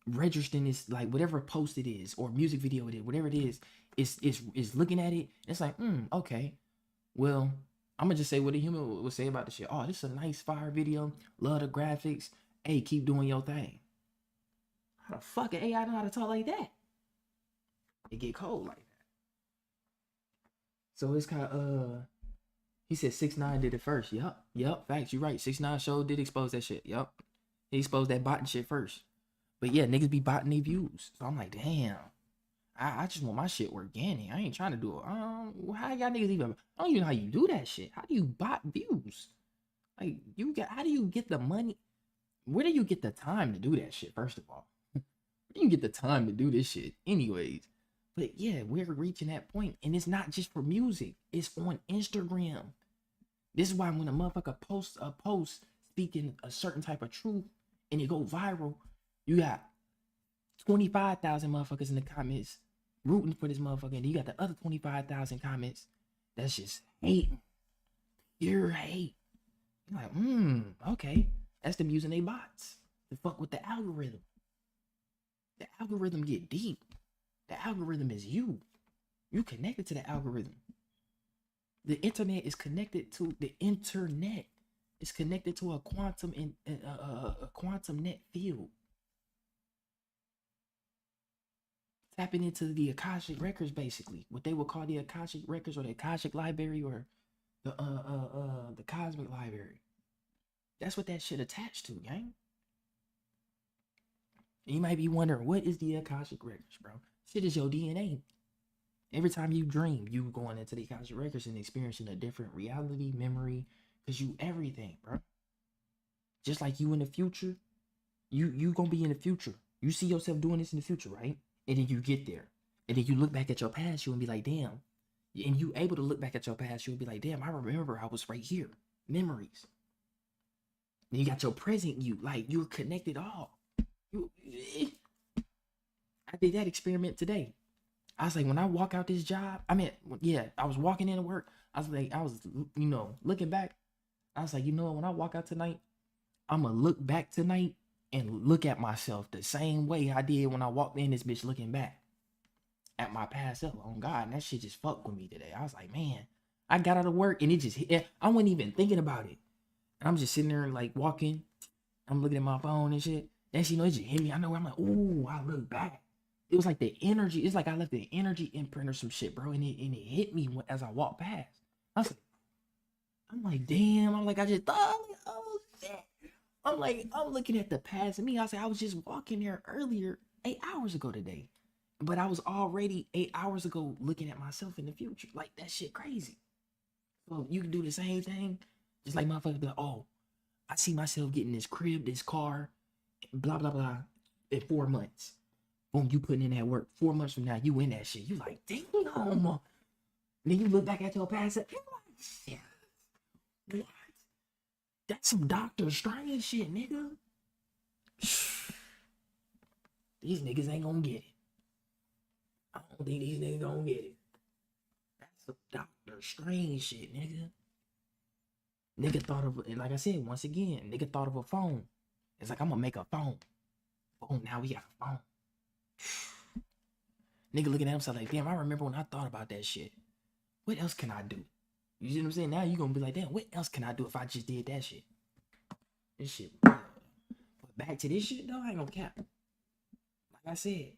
registering this, like whatever post it is or music video it is, whatever it is looking at it. It's like, okay, well, I'm gonna just say what a human would say about the shit. Oh, this is a nice fire video. Love the graphics. Hey, keep doing your thing. How the fuck an AI know how to talk like that? It get cold like that. So it's kind of he said 6ix9ine did it first. Yup, facts. You right. 6ix9ine show did expose that shit. Yup, he exposed that botting shit first. But yeah, niggas be botting their views. So I'm like, damn. I just want my shit organic. I ain't trying to do it. How y'all niggas even? I don't even know how you do that shit. How do you bot views? Like how do you get the money? Where do you get the time to do that shit? First of all, where do you get the time to do this shit? Anyways. But yeah, we're reaching that point, and it's not just for music. It's on Instagram. This is why when a motherfucker posts a post speaking a certain type of truth and it go viral, you got 25,000 motherfuckers in the comments rooting for this motherfucker, and you got the other 25,000 comments that's just hating, pure hate. You're like, okay, that's them using their bots to fuck with the algorithm. The algorithm get deep. The algorithm is you. You connected to the algorithm. The internet is connected to the internet. It's connected to a quantum net field. Tapping into the Akashic records, basically, what they would call the Akashic records or the Akashic library or the cosmic library. That's what that shit attached to, gang. And you might be wondering, what is the Akashic records, bro? Shit is your DNA. Every time you dream, you going into the Akashic records and experiencing a different reality, memory, because you everything, bro. Just like you in the future, you gonna be in the future. You see yourself doing this in the future, right? And then you get there. And then you look back at your past, you'll be like, damn. And you able to look back at your past, you'll be like, damn, I remember I was right here. Memories. And you got your present you, like you're connected all. I did that experiment today. I was like, when I walk out this job, I was walking into work. I was looking back. I was like, when I walk out tonight, I'm going to look back tonight and look at myself the same way I did when I walked in this bitch looking back at my past self. Oh God, and that shit just fucked with me today. I was like, man, I got out of work and it just hit. I wasn't even thinking about it. And I'm just sitting there like walking. I'm looking at my phone and shit. Then it just hit me. I know I'm like, ooh, I look back. It was like the energy. It's like I left the energy imprint or some shit, bro. And it hit me as I walked past. I'm like, damn. I'm like, I just thought, oh shit. I'm looking at the past of me. I was like, I was just walking there earlier, 8 hours ago today. But I was already 8 hours ago looking at myself in the future. Like, that shit crazy. So you can do the same thing. Just like motherfuckers be like, oh, I see myself getting this crib, this car, blah, blah, blah, in 4 months. Boom, you putting in that work. 4 months from now, you in that shit. You like, damn. Then you look back at your past. You're like, shit. What? That's some Dr. Strange shit, nigga. These niggas ain't gonna get it. I don't think these niggas gonna get it. That's some Dr. Strange shit, nigga. Nigga thought of, and like I said, once again, nigga thought of a phone. It's like, I'm gonna make a phone. Boom, now we got a phone. Nigga looking at himself like, damn, I remember when I thought about that shit. What else can I do? You see what I'm saying? Now you gonna be like, damn, what else can I do if I just did that shit? This shit. But back to this shit, though, I ain't gonna cap. Like I said,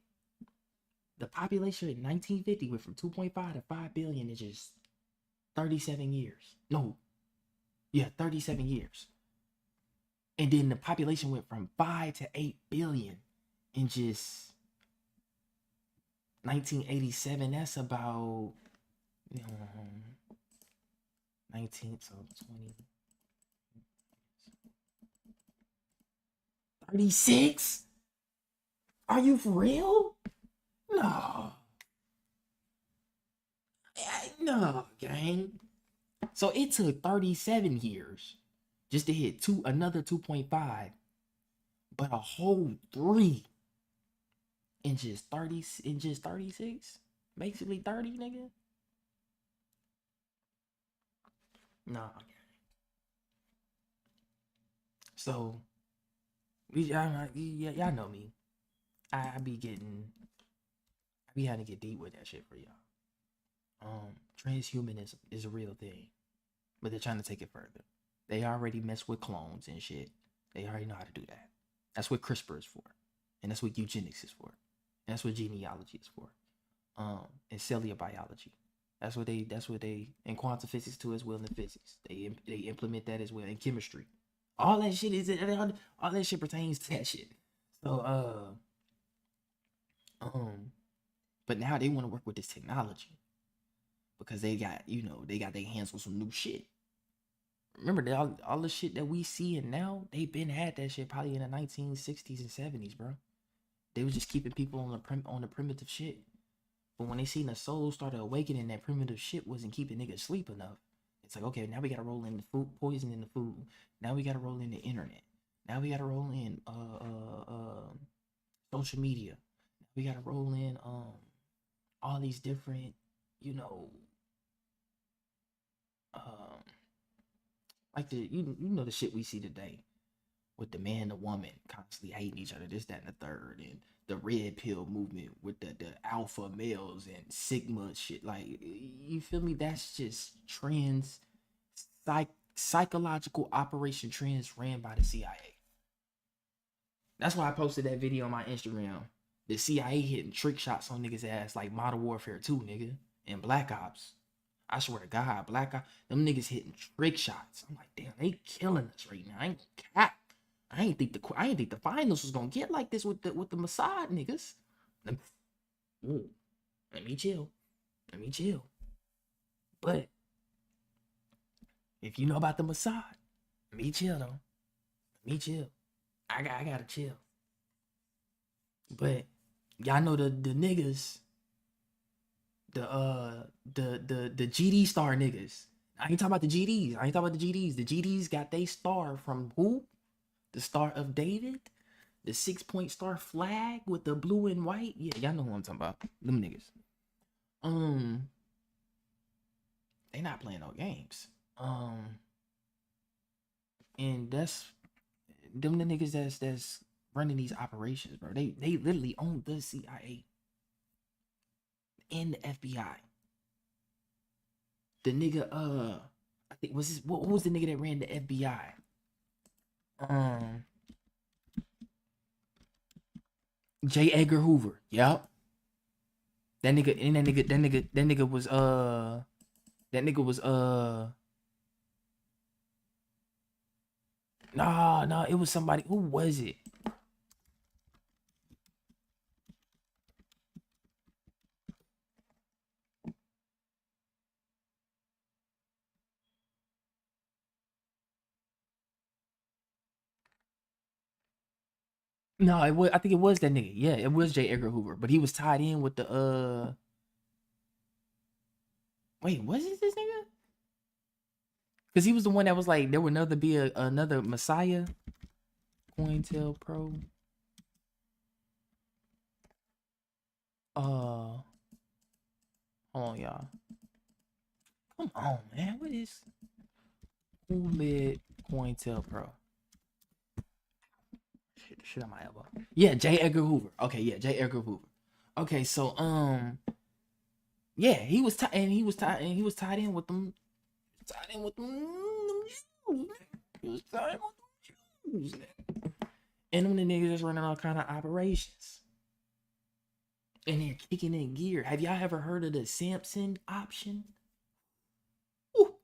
the population in 1950 went from 2.5 to 5 billion in just 37 years. No. Yeah, 37 years. And then the population went from 5 to 8 billion in just 1987. That's about 19, so 20. 36? Are you for real? No. No, gang. So it took 37 years just to hit another 2.5, but a whole 3 in just 36, basically 30, nigga. No. So y'all know me. I be having to get deep with that shit for y'all. Transhumanism is a real thing, but they're trying to take it further. They already mess with clones and shit. They already know how to do that. That's what CRISPR is for, and that's what eugenics is for, and that's what genealogy is for. And cellular biology. That's what they in quantum physics too, as well in physics. They implement that as well in chemistry. All that shit all that shit pertains to that shit. So but now they want to work with this technology because they got their hands on some new shit. Remember, all the shit that we see and now, they been had that shit probably in the 1960s and 70s, bro. They was just keeping people on the primitive shit. But when they seen the soul started awakening, that primitive shit wasn't keeping niggas sleep enough. It's like, okay, now we gotta roll in the food, poison in the food. Now we gotta roll in the internet. Now we gotta roll in social media. We gotta roll in all these different, like the shit we see today with the man, the woman constantly hating each other, this, that, and the third, and the red pill movement with the alpha males and sigma shit. Like, you feel me? That's just trends, psychological operation trends ran by the CIA. That's why I posted that video on my Instagram. The CIA hitting trick shots on niggas' ass like Modern Warfare 2, nigga, and Black Ops. I swear to God, Black Ops, them niggas hitting trick shots. I'm like, damn, they killing us right now. I ain't cap. I ain't think the finals was gonna get like this with the Mossad niggas. Let me chill. But if you know about the Mossad, let me chill though. Let me chill. I gotta chill. But y'all know the niggas, the GD star niggas. I ain't talking about the GDs. The GDs got they star from who? The Star of David? The 6-point star flag with the blue and white? Yeah, y'all know who I'm talking about. Them niggas. They not playing no games. And that's them the niggas that's running these operations, bro. They literally own the CIA and the FBI. The nigga, I think what was the nigga that ran the FBI? J. Edgar Hoover. Yep. That nigga was nah, it was somebody. Who was it? No, I think it was that nigga. Yeah, it was J. Edgar Hoover, but he was tied in with the wait, was it this nigga? Because he was the one that was like, there would never be another Messiah. COINTELPRO. Hold on, y'all. Come on, man. What is who led COINTELPRO? Shit on my elbow. Yeah, J. Edgar Hoover. Okay, yeah, J. Edgar Hoover. Okay, so yeah, he was tied in with them. He was tied in with them Jews. And them the niggas that's running all kind of operations. And they're kicking in gear. Have y'all ever heard of the Samson option? Ooh.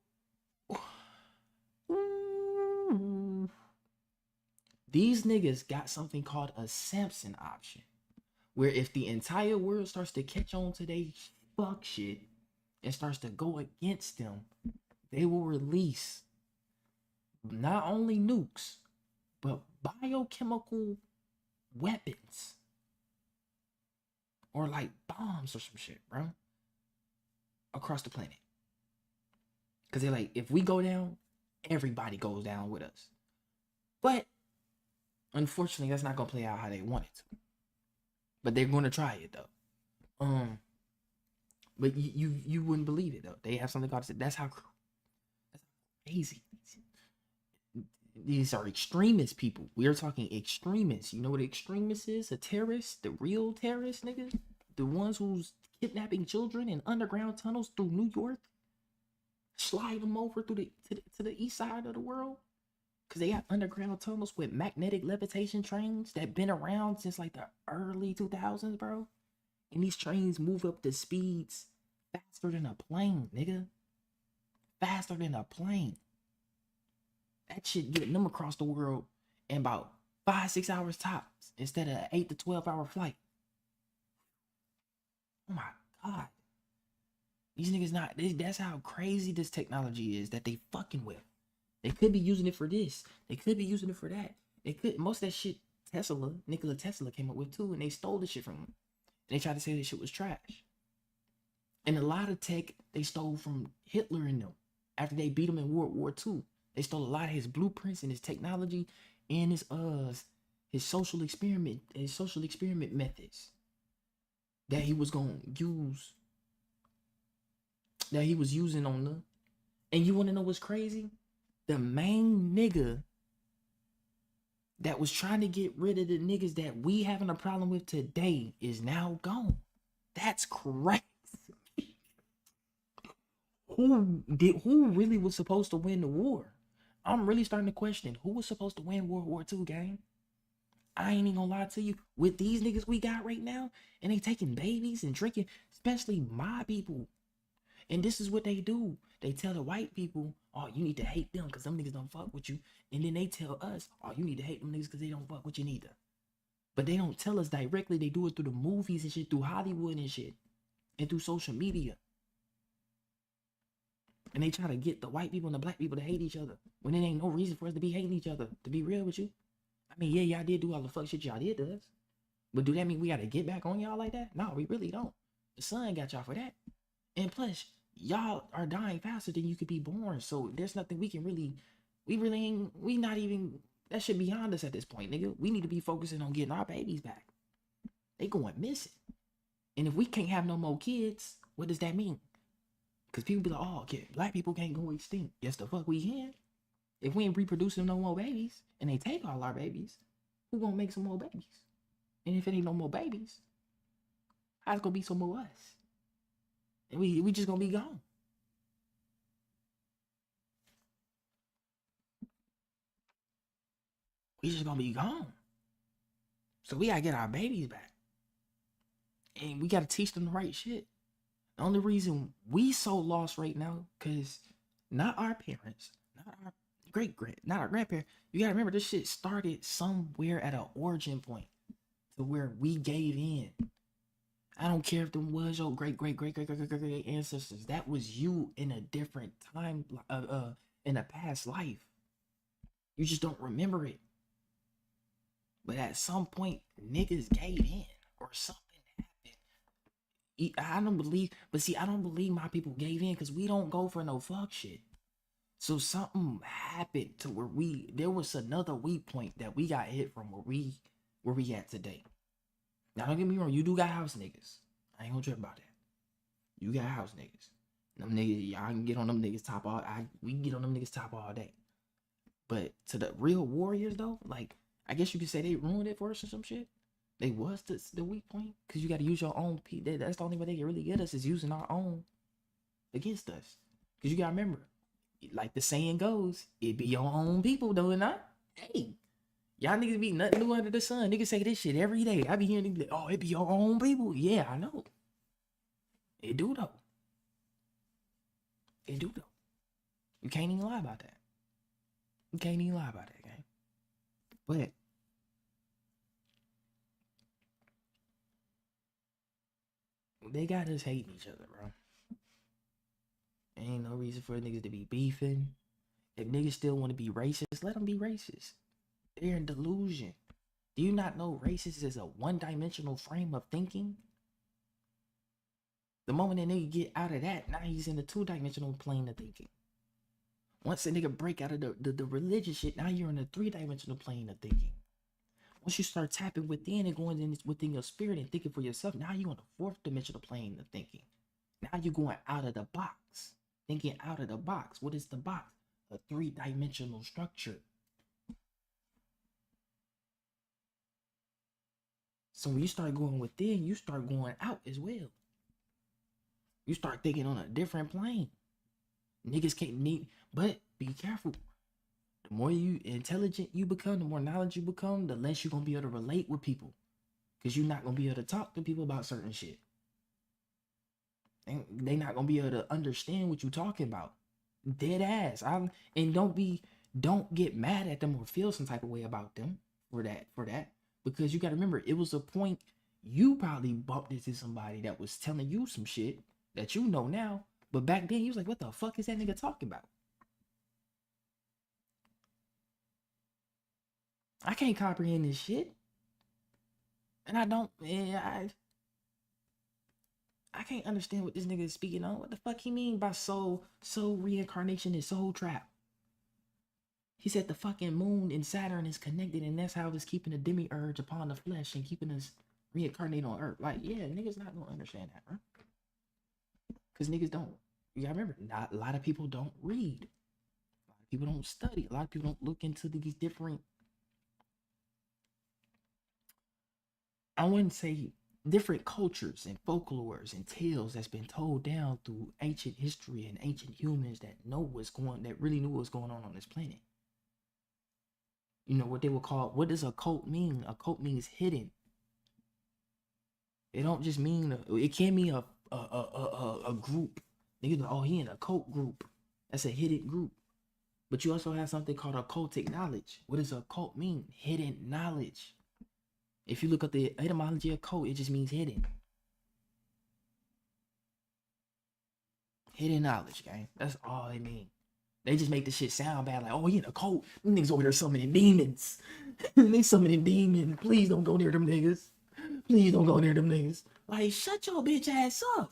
These niggas got something called a Samson option, where if the entire world starts to catch on to they fuck shit and starts to go against them, they will release not only nukes, but biochemical weapons. Or like bombs or some shit, bro. Across the planet. Because they're like, if we go down, everybody goes down with us. But unfortunately, that's not gonna play out how they want it to. But they're gonna try it though. But you wouldn't believe it though. They have something called that's how crazy. These are extremist people. We're talking extremists. You know what an extremist is? A terrorist, the real terrorist, nigga. The ones who's kidnapping children in underground tunnels through New York, slide them over through to the east side of the world. Cause they got underground tunnels with magnetic levitation trains that been around since like the early 2000s, bro. And these trains move up to speeds faster than a plane, nigga. Faster than a plane. That shit getting them across the world in about 5-6 hours tops instead of an 8 to 12 hour flight. Oh my God. These niggas that's how crazy this technology is that they fucking with. They could be using it for this. They could be using it for that. They could, most of that shit Nikola Tesla came up with too, and they stole the shit from him. And they tried to say that shit was trash. And a lot of tech they stole from Hitler and them after they beat him in World War II. They stole a lot of his blueprints and his technology and his social experiment methods that he was gonna use, that he was using on them. And you wanna know what's crazy? The main nigga that was trying to get rid of the niggas that we having a problem with today is now gone. That's crazy. Who really was supposed to win the war? I'm really starting to question who was supposed to win World War II, gang. I ain't even gonna lie to you. With these niggas we got right now, and they taking babies and drinking, especially my people. And this is what they do. They tell the white people, oh, you need to hate them because them niggas don't fuck with you. And then they tell us, oh, you need to hate them niggas because they don't fuck with you neither. But they don't tell us directly. They do it through the movies and shit, through Hollywood and shit, and through social media. And they try to get the white people and the black people to hate each other when there ain't no reason for us to be hating each other, to be real with you. I mean, yeah, y'all did do all the fuck shit y'all did to us. But do that mean we gotta get back on y'all like that? No, we really don't. The sun got y'all for that. And plus, y'all are dying faster than you could be born. So there's nothing we can really, we not even, that shit beyond us at this point, nigga. We need to be focusing on getting our babies back. They going missing. And if we can't have no more kids, what does that mean? Because people be like, oh, okay, black people can't go extinct. Yes, the fuck we can. If we ain't reproducing no more babies, and they take all our babies, who gonna make some more babies? And if it ain't no more babies, how's gonna be some more us? And we just gonna be gone. We just gonna be gone. So we gotta get our babies back. And we gotta teach them the right shit. The only reason we so lost right now, cause not our parents, not our not our grandparents. You gotta remember this shit started somewhere at an origin point to where we gave in. I don't care if them was your great ancestors. That was you in a different time, in a past life. You just don't remember it. But at some point, niggas gave in or something happened. I don't believe my people gave in because we don't go for no fuck shit. So something happened to where there was another weak point that we got hit from where we at today. Now don't get me wrong, you do got house niggas. I ain't gonna trip about that. You got house niggas. Them niggas, y'all can get on them niggas top we can get on them niggas top all day. But to the real warriors though, like I guess you could say they ruined it for us or some shit. They was the weak point because you got to use your own. That's the only way they can really get us is using our own against us. Because you got to remember, like the saying goes, it be your own people doing that. Hey, y'all niggas be nothing new under the sun. Niggas say this shit every day. I be hearing niggas like, oh, it be your own people. Yeah, I know. It do though. It do though. You can't even lie about that. You can't even lie about that, gang. But They got us hating each other, bro. Ain't no reason for niggas to be beefing. If niggas still want to be racist, let them be racist. They're in delusion. Do you not know racist is a one-dimensional frame of thinking? The moment a nigga get out of that, now he's in a two-dimensional plane of thinking. Once a nigga break out of the religious shit, now you're in a three-dimensional plane of thinking. Once you start tapping within and going in within your spirit and thinking for yourself, now you're on the fourth dimensional plane of thinking. Now you're going out of the box. Thinking out of the box. What is the box? A three-dimensional structure. So when you start going within, you start going out as well. You start thinking on a different plane. Niggas can't need, but be careful. The more you intelligent you become, the more knowledge you become, the less you're gonna be able to relate with people. Because you're not gonna be able to talk to people about certain shit. And they not gonna be able to understand what you're talking about. Dead ass. And don't get mad at them or feel some type of way about them for that. Because you gotta remember, it was a point you probably bumped into somebody that was telling you some shit that you know now. But back then, you was like, what the fuck is that nigga talking about? I can't comprehend this shit. And I don't, man, I can't understand what this nigga is speaking on. What the fuck he mean by soul reincarnation and soul trap? He said the fucking moon and Saturn is connected, and that's how it's keeping the demiurge upon the flesh and keeping us reincarnated on Earth. Like, yeah, niggas not gonna understand that, bro. Because niggas don't. You gotta remember, not a lot of people don't read. A lot of people don't study. A lot of people don't look into these different, I wouldn't say different cultures and folklores and tales that's been told down through ancient history and ancient humans that really knew what's going on this planet. You know what they would call, what does a cult mean? A cult means hidden. It don't just mean, it can mean a group. Niggas, oh, he in a cult group. That's a hidden group. But you also have something called occultic knowledge. What does a cult mean? Hidden knowledge. If you look at the etymology of cult, it just means hidden. Hidden knowledge, gang. That's all they mean. They just make the shit sound bad, like, oh, he in a cult. Them niggas over there summoning demons. They summoning demons. Please don't go near them niggas. Please don't go near them niggas. Like, shut your bitch ass up.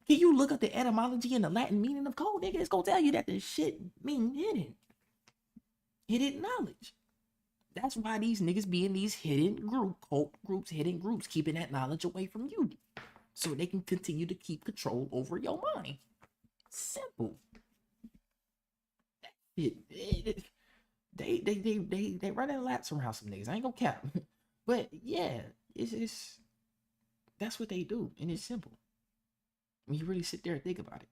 Can you look up the etymology and the Latin meaning of cult, nigga? It's gonna tell you that the shit mean hidden. Hidden knowledge. That's why these niggas be in these cult groups, hidden groups, keeping that knowledge away from you. So they can continue to keep control over your mind. Simple. They running laps around some niggas. I ain't gonna cap. But yeah, it's that's what they do. And it's simple. When you really sit there and think about it.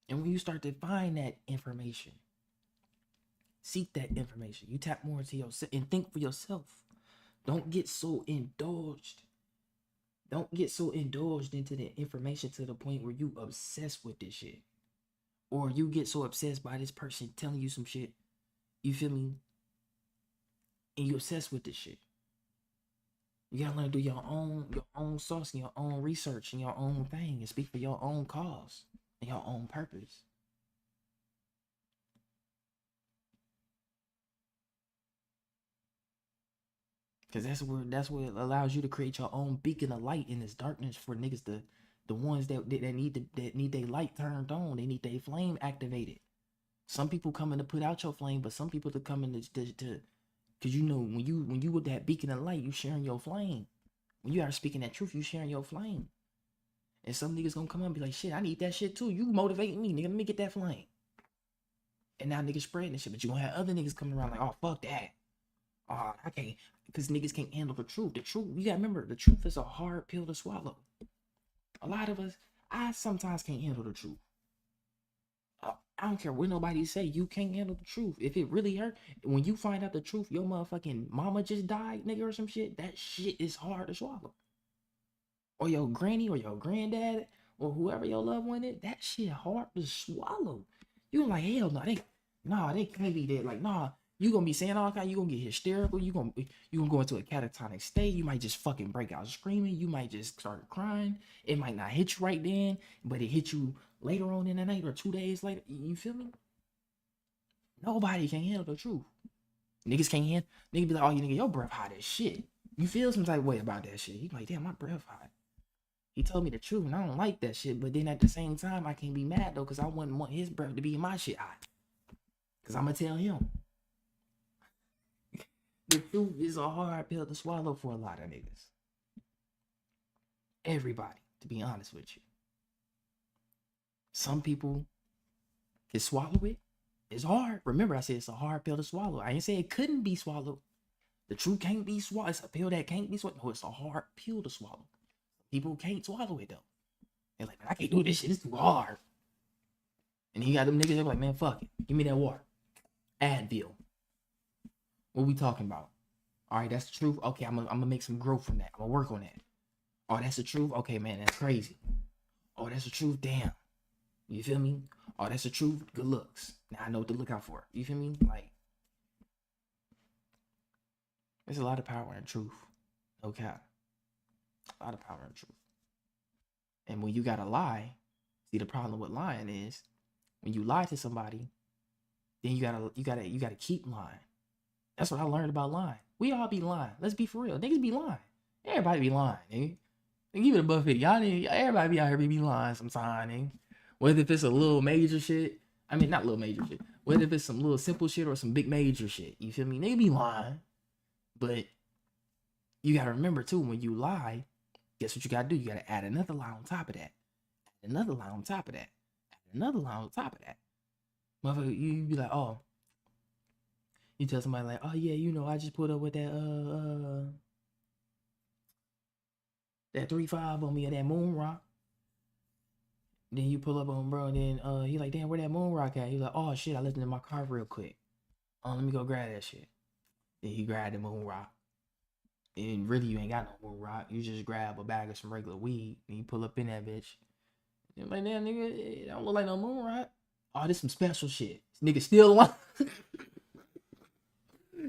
And when you start to find that information, seek that information, you tap more into yourself and think for yourself. Don't get so indulged. Don't get so indulged into the information to the point where you obsessed with this shit. Or you get so obsessed by this person telling you some shit. You feel me? And you obsessed with this shit. You gotta learn to do your own sauce and your own research and your own thing and speak for your own cause and your own purpose. Cause that's what allows you to create your own beacon of light in this darkness for niggas, the ones that need their light turned on. They need their flame activated. Some people coming to put out your flame, but some people to come in to cause you know when you with that beacon of light, you sharing your flame. When you are speaking that truth, you sharing your flame. And some niggas gonna come up and be like, shit, I need that shit too. You motivating me, nigga. Let me get that flame. And now niggas spreading this shit, but you gonna have other niggas coming around like, oh, fuck that. Oh, I can't, because niggas can't handle the truth. The truth, you gotta remember, the truth is a hard pill to swallow. A lot of us, I sometimes can't handle the truth. I don't care what nobody say, you can't handle the truth. If it really hurt, when you find out the truth, your motherfucking mama just died, nigga, or some shit, that shit is hard to swallow. Or your granny or your granddad or whoever your loved one is, that shit hard to swallow. You like, hell no, they can't be dead. Like, nah, You gonna be saying all kind. You gonna get hysterical. You gonna go into a catatonic state. You might just fucking break out screaming. You might just start crying. It might not hit you right then, but it hit you later on in the night or 2 days later. You feel me? Nobody can handle the truth. Niggas can't handle. Niggas be like, oh, you nigga, your breath hot as shit. You feel some type of way about that shit. You like, damn, my breath hot. He told me the truth, and I don't like that shit. But then at the same time, I can't be mad though, cause I wouldn't want his breath to be my shit hot. Cause I'ma tell him. The truth is a hard pill to swallow for a lot of niggas. Everybody, to be honest with you. Some people can swallow it. It's hard. Remember, I said it's a hard pill to swallow. I didn't say it couldn't be swallowed. The truth can't be swallowed. It's a pill that can't be swallowed. No, it's a hard pill to swallow. People can't swallow it though. They're like, man, I can't do this shit. It's too hard. And you got them niggas. They're like, man, fuck it. Give me that water. Advil. What we talking about? All right, that's the truth. Okay, I'm gonna make some growth from that. I'm gonna work on that. Oh, that's the truth. Okay, man, that's crazy. Oh, that's the truth. Damn. You feel me? Oh, that's the truth. Good looks. Now I know what to look out for. You feel me? Like, there's a lot of power in truth. No cap. A lot of power in truth. And when you gotta lie, see the problem with lying is when you lie to somebody, then you gotta keep lying. That's what I learned about lying. We all be lying. Let's be for real. Niggas be lying. Everybody be lying, nigga. And give it above 50. Everybody be out here be lying sometime, nigga. Whether if it's a little major shit. I mean, not little major shit. Whether if it's some little simple shit or some big major shit. You feel me? Nigga be lying. But you gotta remember too, when you lie, guess what you gotta do? You gotta add another lie on top of that. Add another lie on top of that. Add another lie on top of that. Motherfucker, you be like, oh. You tell somebody like, oh yeah, you know, I just put up with that 3-5 on me at that moon rock. Then you pull up on bro, and then he like, damn, where that moon rock at? He's like, oh shit, I left it in my car real quick. Let me go grab that shit. Then he grabbed the moon rock. And really you ain't got no moon rock. You just grab a bag of some regular weed and you pull up in that bitch. And like, damn nigga, it don't look like no moon rock. Oh, this some special shit. This nigga still lying.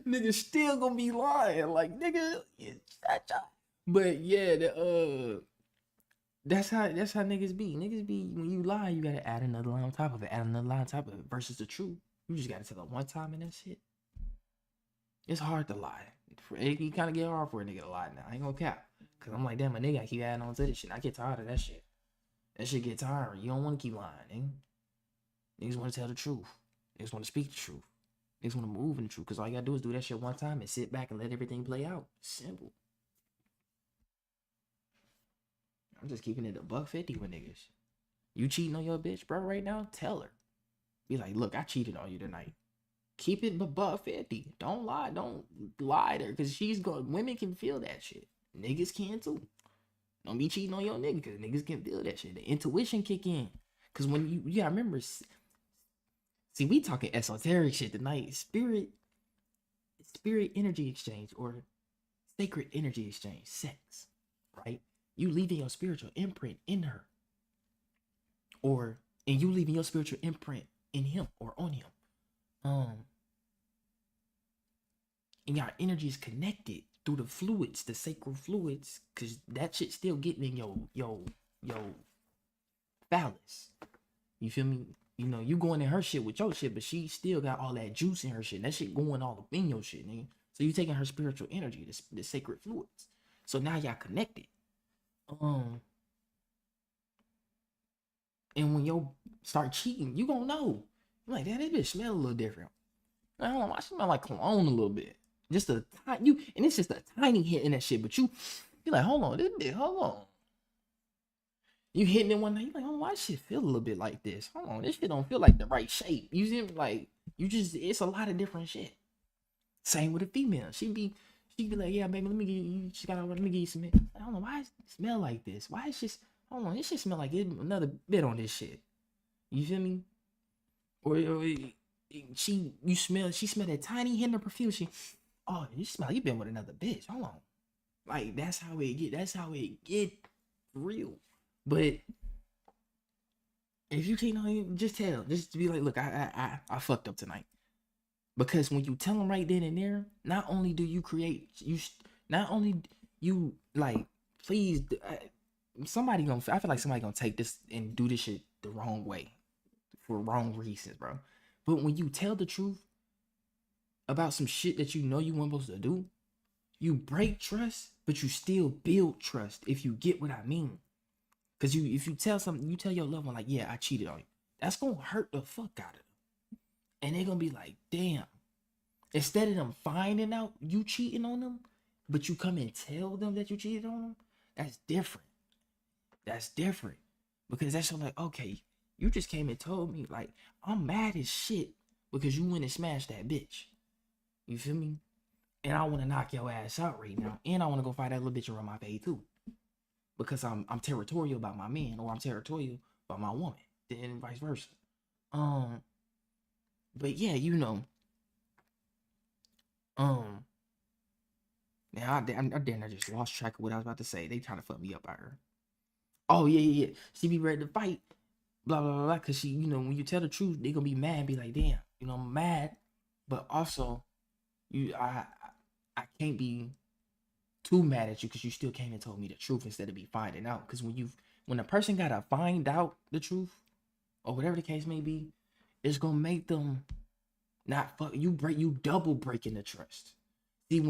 Nigga still gonna be lying. Like, nigga, but yeah, that's how niggas be. Niggas be, when you lie, you gotta add another line on top of it. Add another line on top of it versus the truth. You just gotta tell it one time and that's it. It's hard to lie. It can kind of get hard for a nigga to lie now. I ain't gonna cap. Cause I'm like, damn, my nigga, I keep adding on to this shit. I get tired of that shit. That shit get tiring. You don't want to keep lying, nigga. Niggas want to tell the truth. Niggas want to speak the truth. Niggas want to move in the truth. Cause all you gotta do is do that shit one time and sit back and let everything play out. Simple. I'm just keeping it $150 with niggas. You cheating on your bitch, bro, right now? Tell her. Be like, look, I cheated on you tonight. Keep it $150. Don't lie. Don't lie to her. Cause women can feel that shit. Niggas can too. Don't be cheating on your nigga, cause niggas can feel that shit. The intuition kick in. Cause when you gotta remember, see, we talking esoteric shit tonight. Spirit energy exchange or sacred energy exchange, sex, right? You leaving your spiritual imprint in her. And you leaving your spiritual imprint in him or on him. And your energy is connected through the fluids, the sacral fluids, cause that shit still getting in your phallus. You feel me? You know, you going in her shit with your shit, but she still got all that juice in her shit. That shit going all up in your shit, nigga. So you taking her spiritual energy, the sacred fluids. So now y'all connected. And when you start cheating, you gonna know. You're like, damn, this bitch smell a little different. I don't know, I smell like cologne a little bit. Just a tiny, and it's just a tiny hit in that shit. But you're like, hold on, this bitch, hold on. You hitting it one night, you're like, oh, why does shit feel a little bit like this? Hold on, this shit don't feel like the right shape. You see, like, it's a lot of different shit. Same with a female. She be like, yeah, baby, let me give you some. I don't know why it smell like this. Why it's just, hold on, this shit smell like it another bit on this shit. You feel me? Or she smell that tiny hint of perfume. You smell, you been with another bitch. Hold on. Like, that's how it get real. But if you can't know, just tell. Just be like, look, I fucked up tonight. Because when you tell them right then and there, not only do you create, not only you like, please, somebody gonna, I feel like somebody gonna take this and do this shit the wrong way for wrong reasons, bro. But when you tell the truth about some shit that you know you weren't supposed to do, you break trust, but you still build trust, if you get what I mean. Cause if you tell something, you tell your loved one like, yeah, I cheated on you. That's gonna hurt the fuck out of them. And they're gonna be like, damn. Instead of them finding out you cheating on them, but you come and tell them that you cheated on them, that's different. That's different. Because that's like, okay, you just came and told me, like, I'm mad as shit because you went and smashed that bitch. You feel me? And I want to knock your ass out right now. And I want to go fight that little bitch around my pay too. Because I'm territorial about my man, or I'm territorial about my woman. And vice versa. But yeah, you know. Now I just lost track of what I was about to say. They trying to fuck me up out here. Oh yeah. She be ready to fight. Blah blah blah. Cause she, you know, when you tell the truth, they gonna be mad. Be like, damn, you know, I'm mad. But also, I can't be too mad at you because you still came and told me the truth instead of me finding out. Because when a person gotta find out the truth, or whatever the case may be, it's gonna make them not fuck you. You double breaking the trust. See,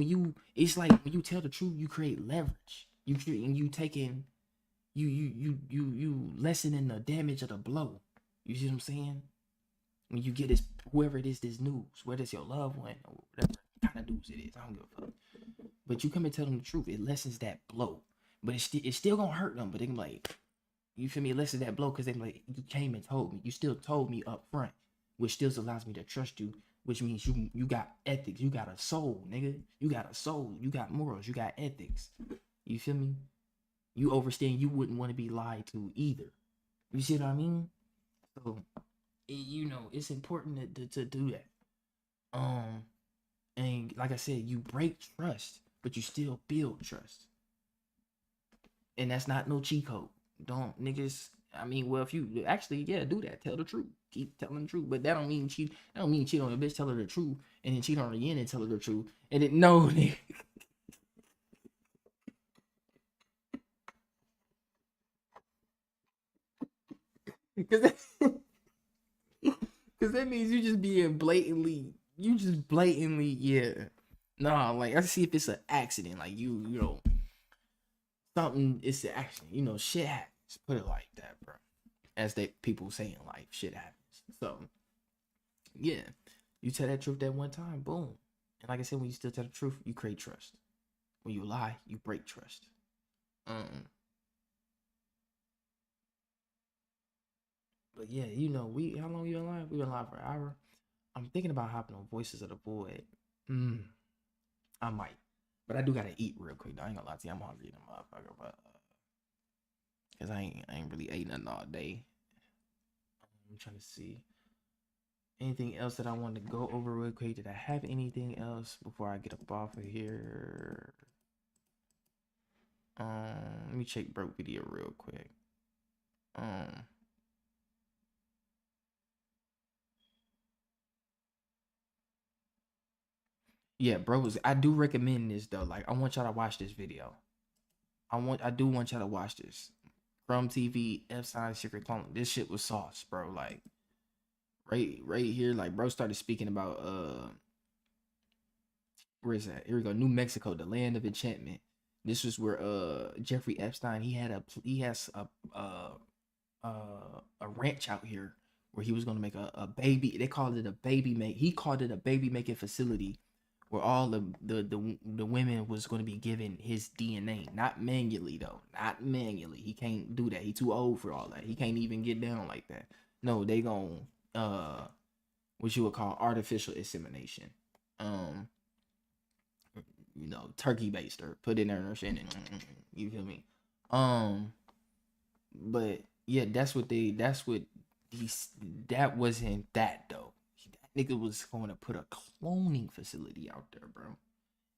it's like when you tell the truth, you create leverage. You taking you lessening the damage of the blow. You see what I'm saying? When you get this, whoever it is, this news, whether it's your loved one or whatever kind of news it is, I don't give a fuck. But you come and tell them the truth, it lessens that blow. But it's still gonna hurt them. But they can like, you feel me? It lessens that blow because they like, you came and told me. You still told me up front, which still allows me to trust you. Which means you got ethics. You got a soul, nigga. You got a soul. You got morals. You got ethics. You feel me? You understand you wouldn't want to be lied to either. You see what I mean? So, you know, it's important to do that. And like I said, you break trust, but you still build trust. And that's not no cheat code. Don't niggas. I mean, well, if you actually, yeah, do that. Tell the truth. Keep telling the truth. But that don't mean cheat. That don't mean cheat on a bitch. Tell her the truth, and then cheat on her again and tell her the truth. And then no, nigga. Because that means you just being blatantly. You just blatantly, yeah. Nah, like I see if it's an accident. Like you know, something. It's an accident. You know, shit happens. Put it like that, bro. As people say in life, shit happens. So, yeah, you tell that truth that one time, boom. And like I said, when you still tell the truth, you create trust. When you lie, you break trust. But yeah, you know, how long you been live? We've been live for an hour. I'm thinking about hopping on Voices of the Void. I might, but I do gotta eat real quick. Though. I ain't gonna lie to you, I'm hungry, motherfucker. But cause I ain't really ate nothing all day. I'm trying to see anything else that I want to go over real quick. Did I have anything else before I get up off of here? Let me check broke video real quick. Yeah, bros, I do recommend this though. Like, I want y'all to watch this video. I do want y'all to watch this. From TV, Epstein Secret Clone. This shit was sauce, bro. Like, right here, like, bro started speaking about where is that? Here we go. New Mexico, the land of enchantment. This was where Jeffrey Epstein, he has a ranch out here where he was gonna make a baby. They called it a baby make. He called it a baby making facility where all the women was going to be given his DNA, not manually though, not manually. He can't do that. He too old for all that. He can't even get down like that. No, they gon' what you would call artificial insemination. You know, turkey baster, put in there and shit. You feel me? But yeah, that wasn't that though. Nigga was going to put a cloning facility out there, bro.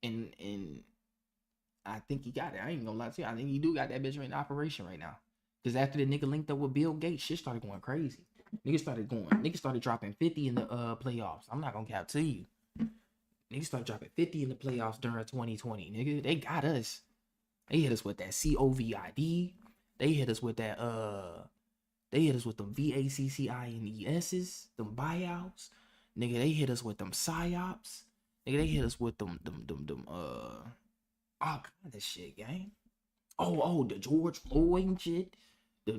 And I think he got it. I ain't gonna lie to you. I think he do got that bitch in operation right now. Because after the nigga linked up with Bill Gates, shit started going crazy. Niggas started dropping 50 in the playoffs. I'm not gonna cap to you. Niggas started dropping 50 in the playoffs during 2020, nigga. They got us. They hit us with that COVID. They hit us with that they hit us with them VACCINESs, them buyouts. Nigga, they hit us with them psyops. Nigga, they hit us with them all kind of shit, gang. Oh, the George Floyd and shit. There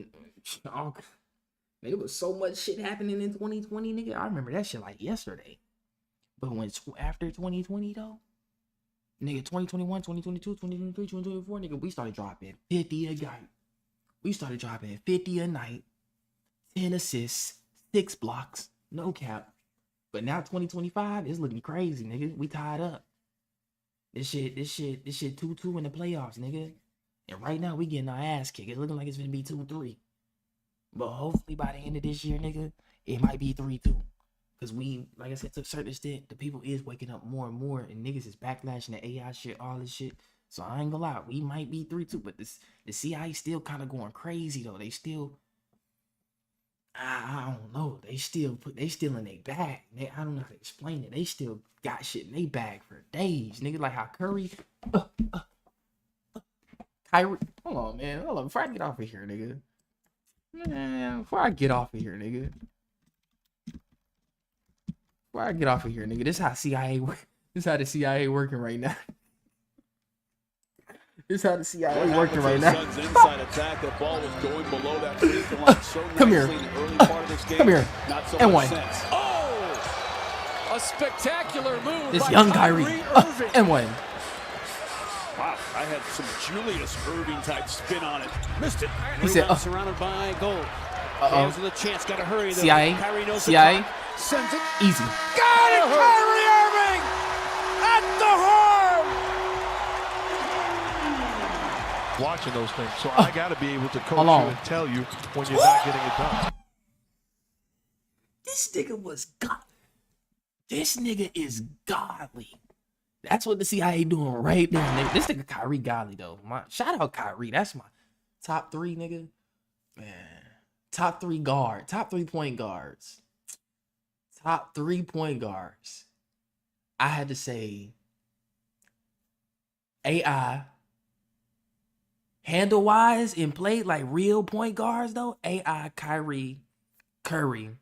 was so much shit happening in 2020, nigga. I remember that shit like yesterday. But when after 2020 though, nigga, 2021, 2022, 2023, 2024, nigga, we started dropping 50 a night. We started dropping 50 a night, 10 assists, 6 blocks, no cap. But now 2025 is looking crazy, nigga. We tied up. This shit 2-2 in the playoffs, nigga. And right now we getting our ass kicked. It's looking like it's gonna be 2-3. But hopefully by the end of this year, nigga, it might be 3-2. Cause we, like I said, to a certain extent, the people is waking up more and more, and niggas is backlashing the AI shit, all this shit. So I ain't gonna lie, we might be 3-2, but the CIA still kind of going crazy though. They still, I don't know. They still in their bag. I don't know how to explain it. They still got shit in their bag for days, nigga. Like how Kyrie. Hold on, man. Hold on. Before I get off of here, nigga. Man, before I get off of here, nigga. This is how CIA work. This is how the CIA working right now. This is how the CIA working right now. Come here. Come here. And one. A spectacular move. This by young Kyrie. And one. Wow, I had some Julius Irving type spin on it. Missed it. He said, surrounded by gold. Uh-oh. The chance, gotta hurry though. CIA. Kyrie knows CIA. Sends it. Easy. Got it, Kyrie Irving! At the horn! Watching those things, so I got to be able to coach you and tell you when you're not getting it done. This nigga was god. This nigga is godly. That's what the CIA doing right there, nigga. This nigga Kyrie godly though. Shout out Kyrie. That's my top 3, nigga. Man, top 3 guard, top 3 point guards, top 3 point guards. I had to say AI. Handle wise and played like real point guards though. AI, Kyrie, Curry.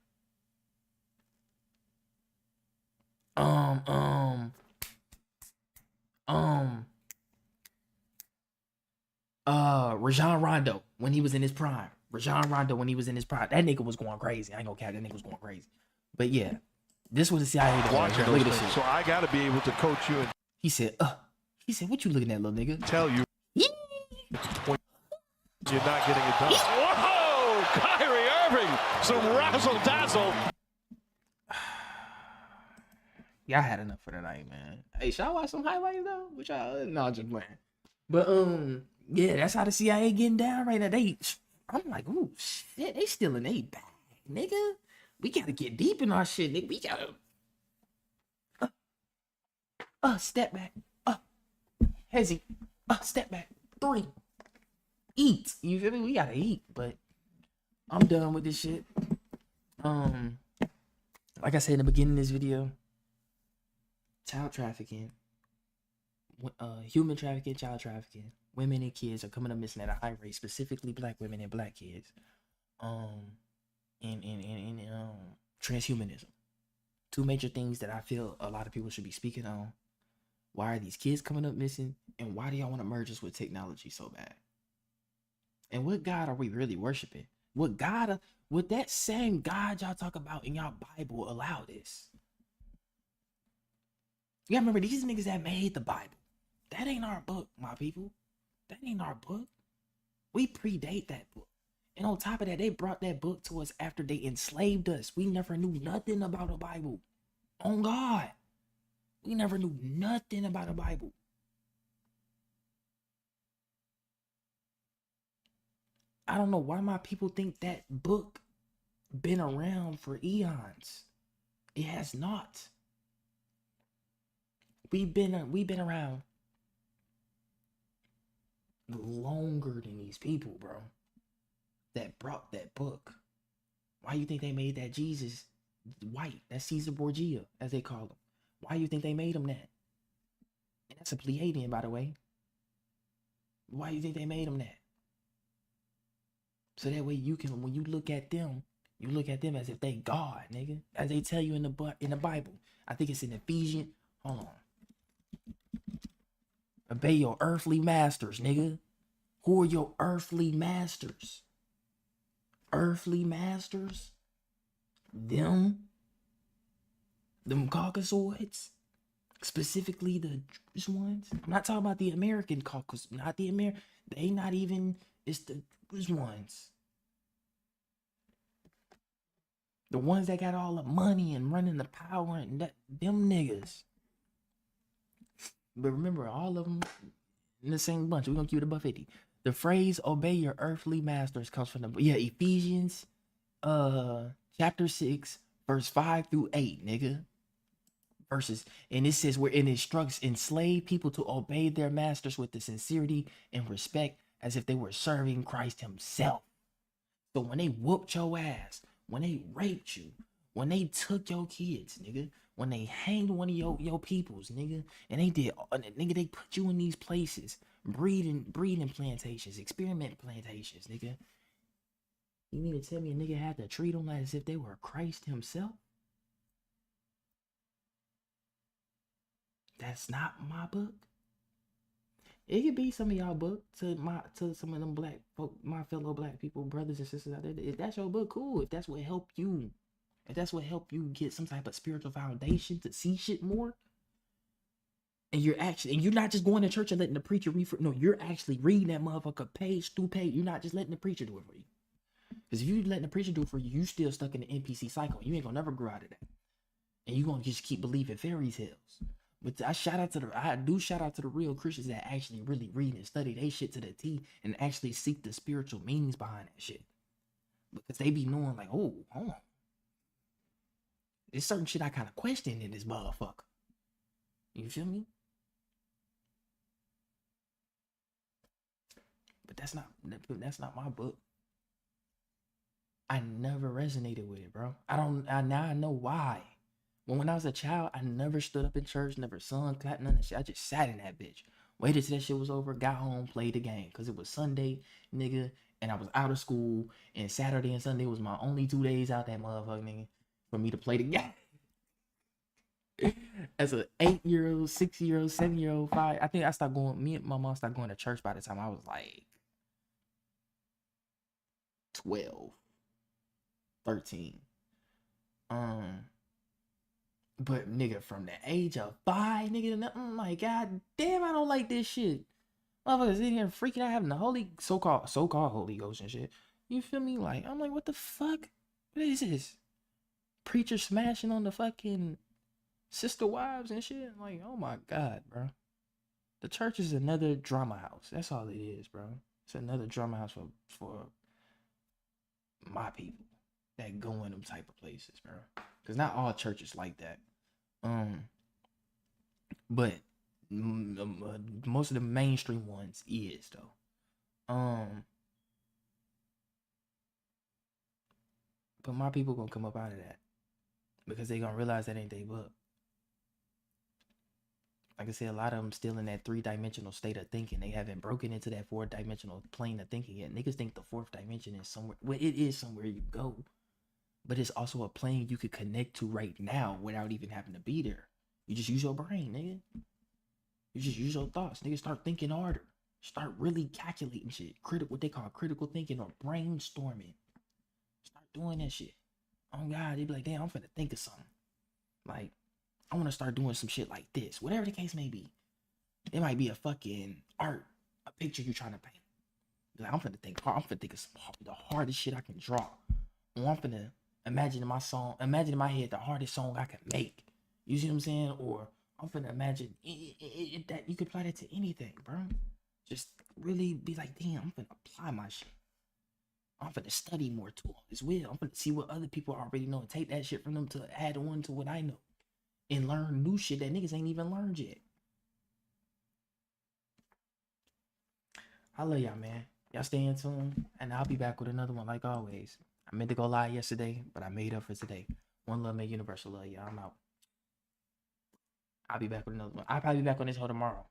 Rajon Rondo when he was in his prime. That nigga was going crazy. I ain't gonna cap, that nigga was going crazy. But yeah, this was the CIA doing. Watching Look those at this things, shit. so I got to be able to coach you and He said, what you looking at, little nigga? tell you when you're not getting it done. Whoa! Kyrie Irving! Some razzle dazzle. Y'all had enough for tonight, man. Hey, should I watch some highlights though? Which no, I'm just playing. But yeah, that's how the CIA getting down right now. I'm like, ooh, shit, they still in they bag, nigga. We gotta get deep in our shit, nigga. We gotta step back. Hezzy. Step back. 3. Eat. You feel me? We gotta eat, but I'm done with this shit. Like I said in the beginning of this video, child trafficking, human trafficking, child trafficking, women and kids are coming up missing at a high rate, specifically black women and black kids. And transhumanism. 2 major things that I feel a lot of people should be speaking on. Why are these kids coming up missing? And why do y'all want to merge us with technology so bad? And what God are we really worshiping? Would that same God y'all talk about in y'all Bible allow this? You gotta remember, these niggas that made the Bible. That ain't our book, my people. That ain't our book. We predate that book. And on top of that, they brought that book to us after they enslaved us. We never knew nothing about the Bible. On God. We never knew nothing about the Bible. I don't know why my people think that book been around for eons. It has not. We've been around longer than these people, bro, that brought that book. Why you think they made that Jesus white? That's Caesar Borgia, as they call him. Why you think they made him that? And that's a Pleiadian, by the way. Why you think they made him that? So that way you can, when you look at them as if they God, nigga. As they tell you in the Bible. I think it's in Ephesians. Hold on. Obey your earthly masters, nigga. Who are your earthly masters? Earthly masters? Them Caucasoids? Specifically the Jewish ones? I'm not talking about the American Caucasus. Not the American. They not even. It's the Jewish ones. The ones that got all the money and running the power and them niggas. But remember, all of them in the same bunch. We're gonna keep it above 50. The phrase "obey your earthly masters" comes from Ephesians, chapter 6, verse 5 through 8, nigga. Verses, and it says where it instructs enslaved people to obey their masters with the sincerity and respect as if they were serving Christ Himself. So when they whooped your ass, when they raped you, when they took your kids, nigga, when they hanged one of your peoples, nigga, and they put you in these places, breeding plantations, experiment plantations, nigga. You mean to tell me a nigga had to treat them as if they were Christ Himself? That's not my book. It could be some of y'all book to some of them black folk, my fellow black people, brothers and sisters out there. If that's your book, cool. If that's what helped you, get some type of spiritual foundation to see shit more, and you're not just going to church and letting the preacher read for. No, you're actually reading that motherfucker page through page. You're not just letting the preacher do it for you. Because if you letting the preacher do it for you, you still stuck in the NPC cycle. You ain't gonna never grow out of that, and you gonna just keep believing fairy tales. But I do shout out to the real Christians that actually really read and study they shit to the T and actually seek the spiritual meanings behind that shit. Because they be knowing like, oh, hold on. There's certain shit I kind of question in this motherfucker. You feel me? But that's not my book. I never resonated with it, bro. Now I know why. When I was a child, I never stood up in church, never sung, clapped, none of that shit. I just sat in that bitch. Waited till that shit was over, got home, played the game. Because it was Sunday, nigga, and I was out of school. And Saturday and Sunday was my only 2 days out that motherfucker, nigga, for me to play the game. As an 8-year-old, 6-year-old, 7-year-old, 5, I think me and my mom started going to church by the time I was like 12, 13. But nigga, from the age of 5, nigga, I'm like, God damn, I don't like this shit. Motherfuckers in here freaking out, having the so-called Holy Ghost and shit. You feel me? Like, I'm like, what the fuck? What is this? Preacher smashing on the fucking sister wives and shit. Like, oh my God, bro. The church is another drama house. That's all it is, bro. It's another drama house for my people that go in them type of places, bro. Because not all churches like that. But most of the mainstream ones is though. But my people gonna come up out of that because they gonna realize that ain't they book. Like I said, a lot of them still in that 3-dimensional state of thinking. They haven't broken into that 4-dimensional plane of thinking yet. Niggas think the 4th dimension is somewhere. Well, it is somewhere you go. But it's also a plane you could connect to right now without even having to be there. You just use your brain, nigga. You just use your thoughts. Nigga, start thinking harder. Start really calculating shit. What they call critical thinking or brainstorming. Start doing that shit. Oh God, they be like, damn, I'm finna think of something. Like, I want to start doing some shit like this. Whatever the case may be. It might be a fucking art, a picture you're trying to paint. Like, I'm finna think of the hardest shit I can draw. Or I'm finna imagine in my head the hardest song I can make. You see what I'm saying? Or I'm finna imagine that you could apply that to anything, bro. Just really be like, damn, I'm finna apply my shit. I'm finna study more too as well. I'm finna see what other people already know and take that shit from them to add on to what I know. And learn new shit that niggas ain't even learned yet. I love y'all, man. Y'all stay in tune, and I'll be back with another one like always. I meant to go live yesterday, but I made up for today. One love, man. Universal love, y'all. I'm out. I'll be back with another one. I'll probably be back on this show tomorrow.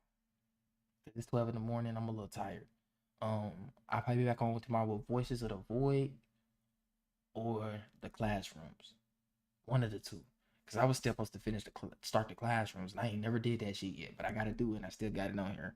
It's 12 in the morning. I'm a little tired. I'll probably be back on tomorrow with Voices of the Void or the Classrooms. One of the two. Because I was still supposed to finish start the Classrooms. And I ain't never did that shit yet. But I got to do it. And I still got it on here.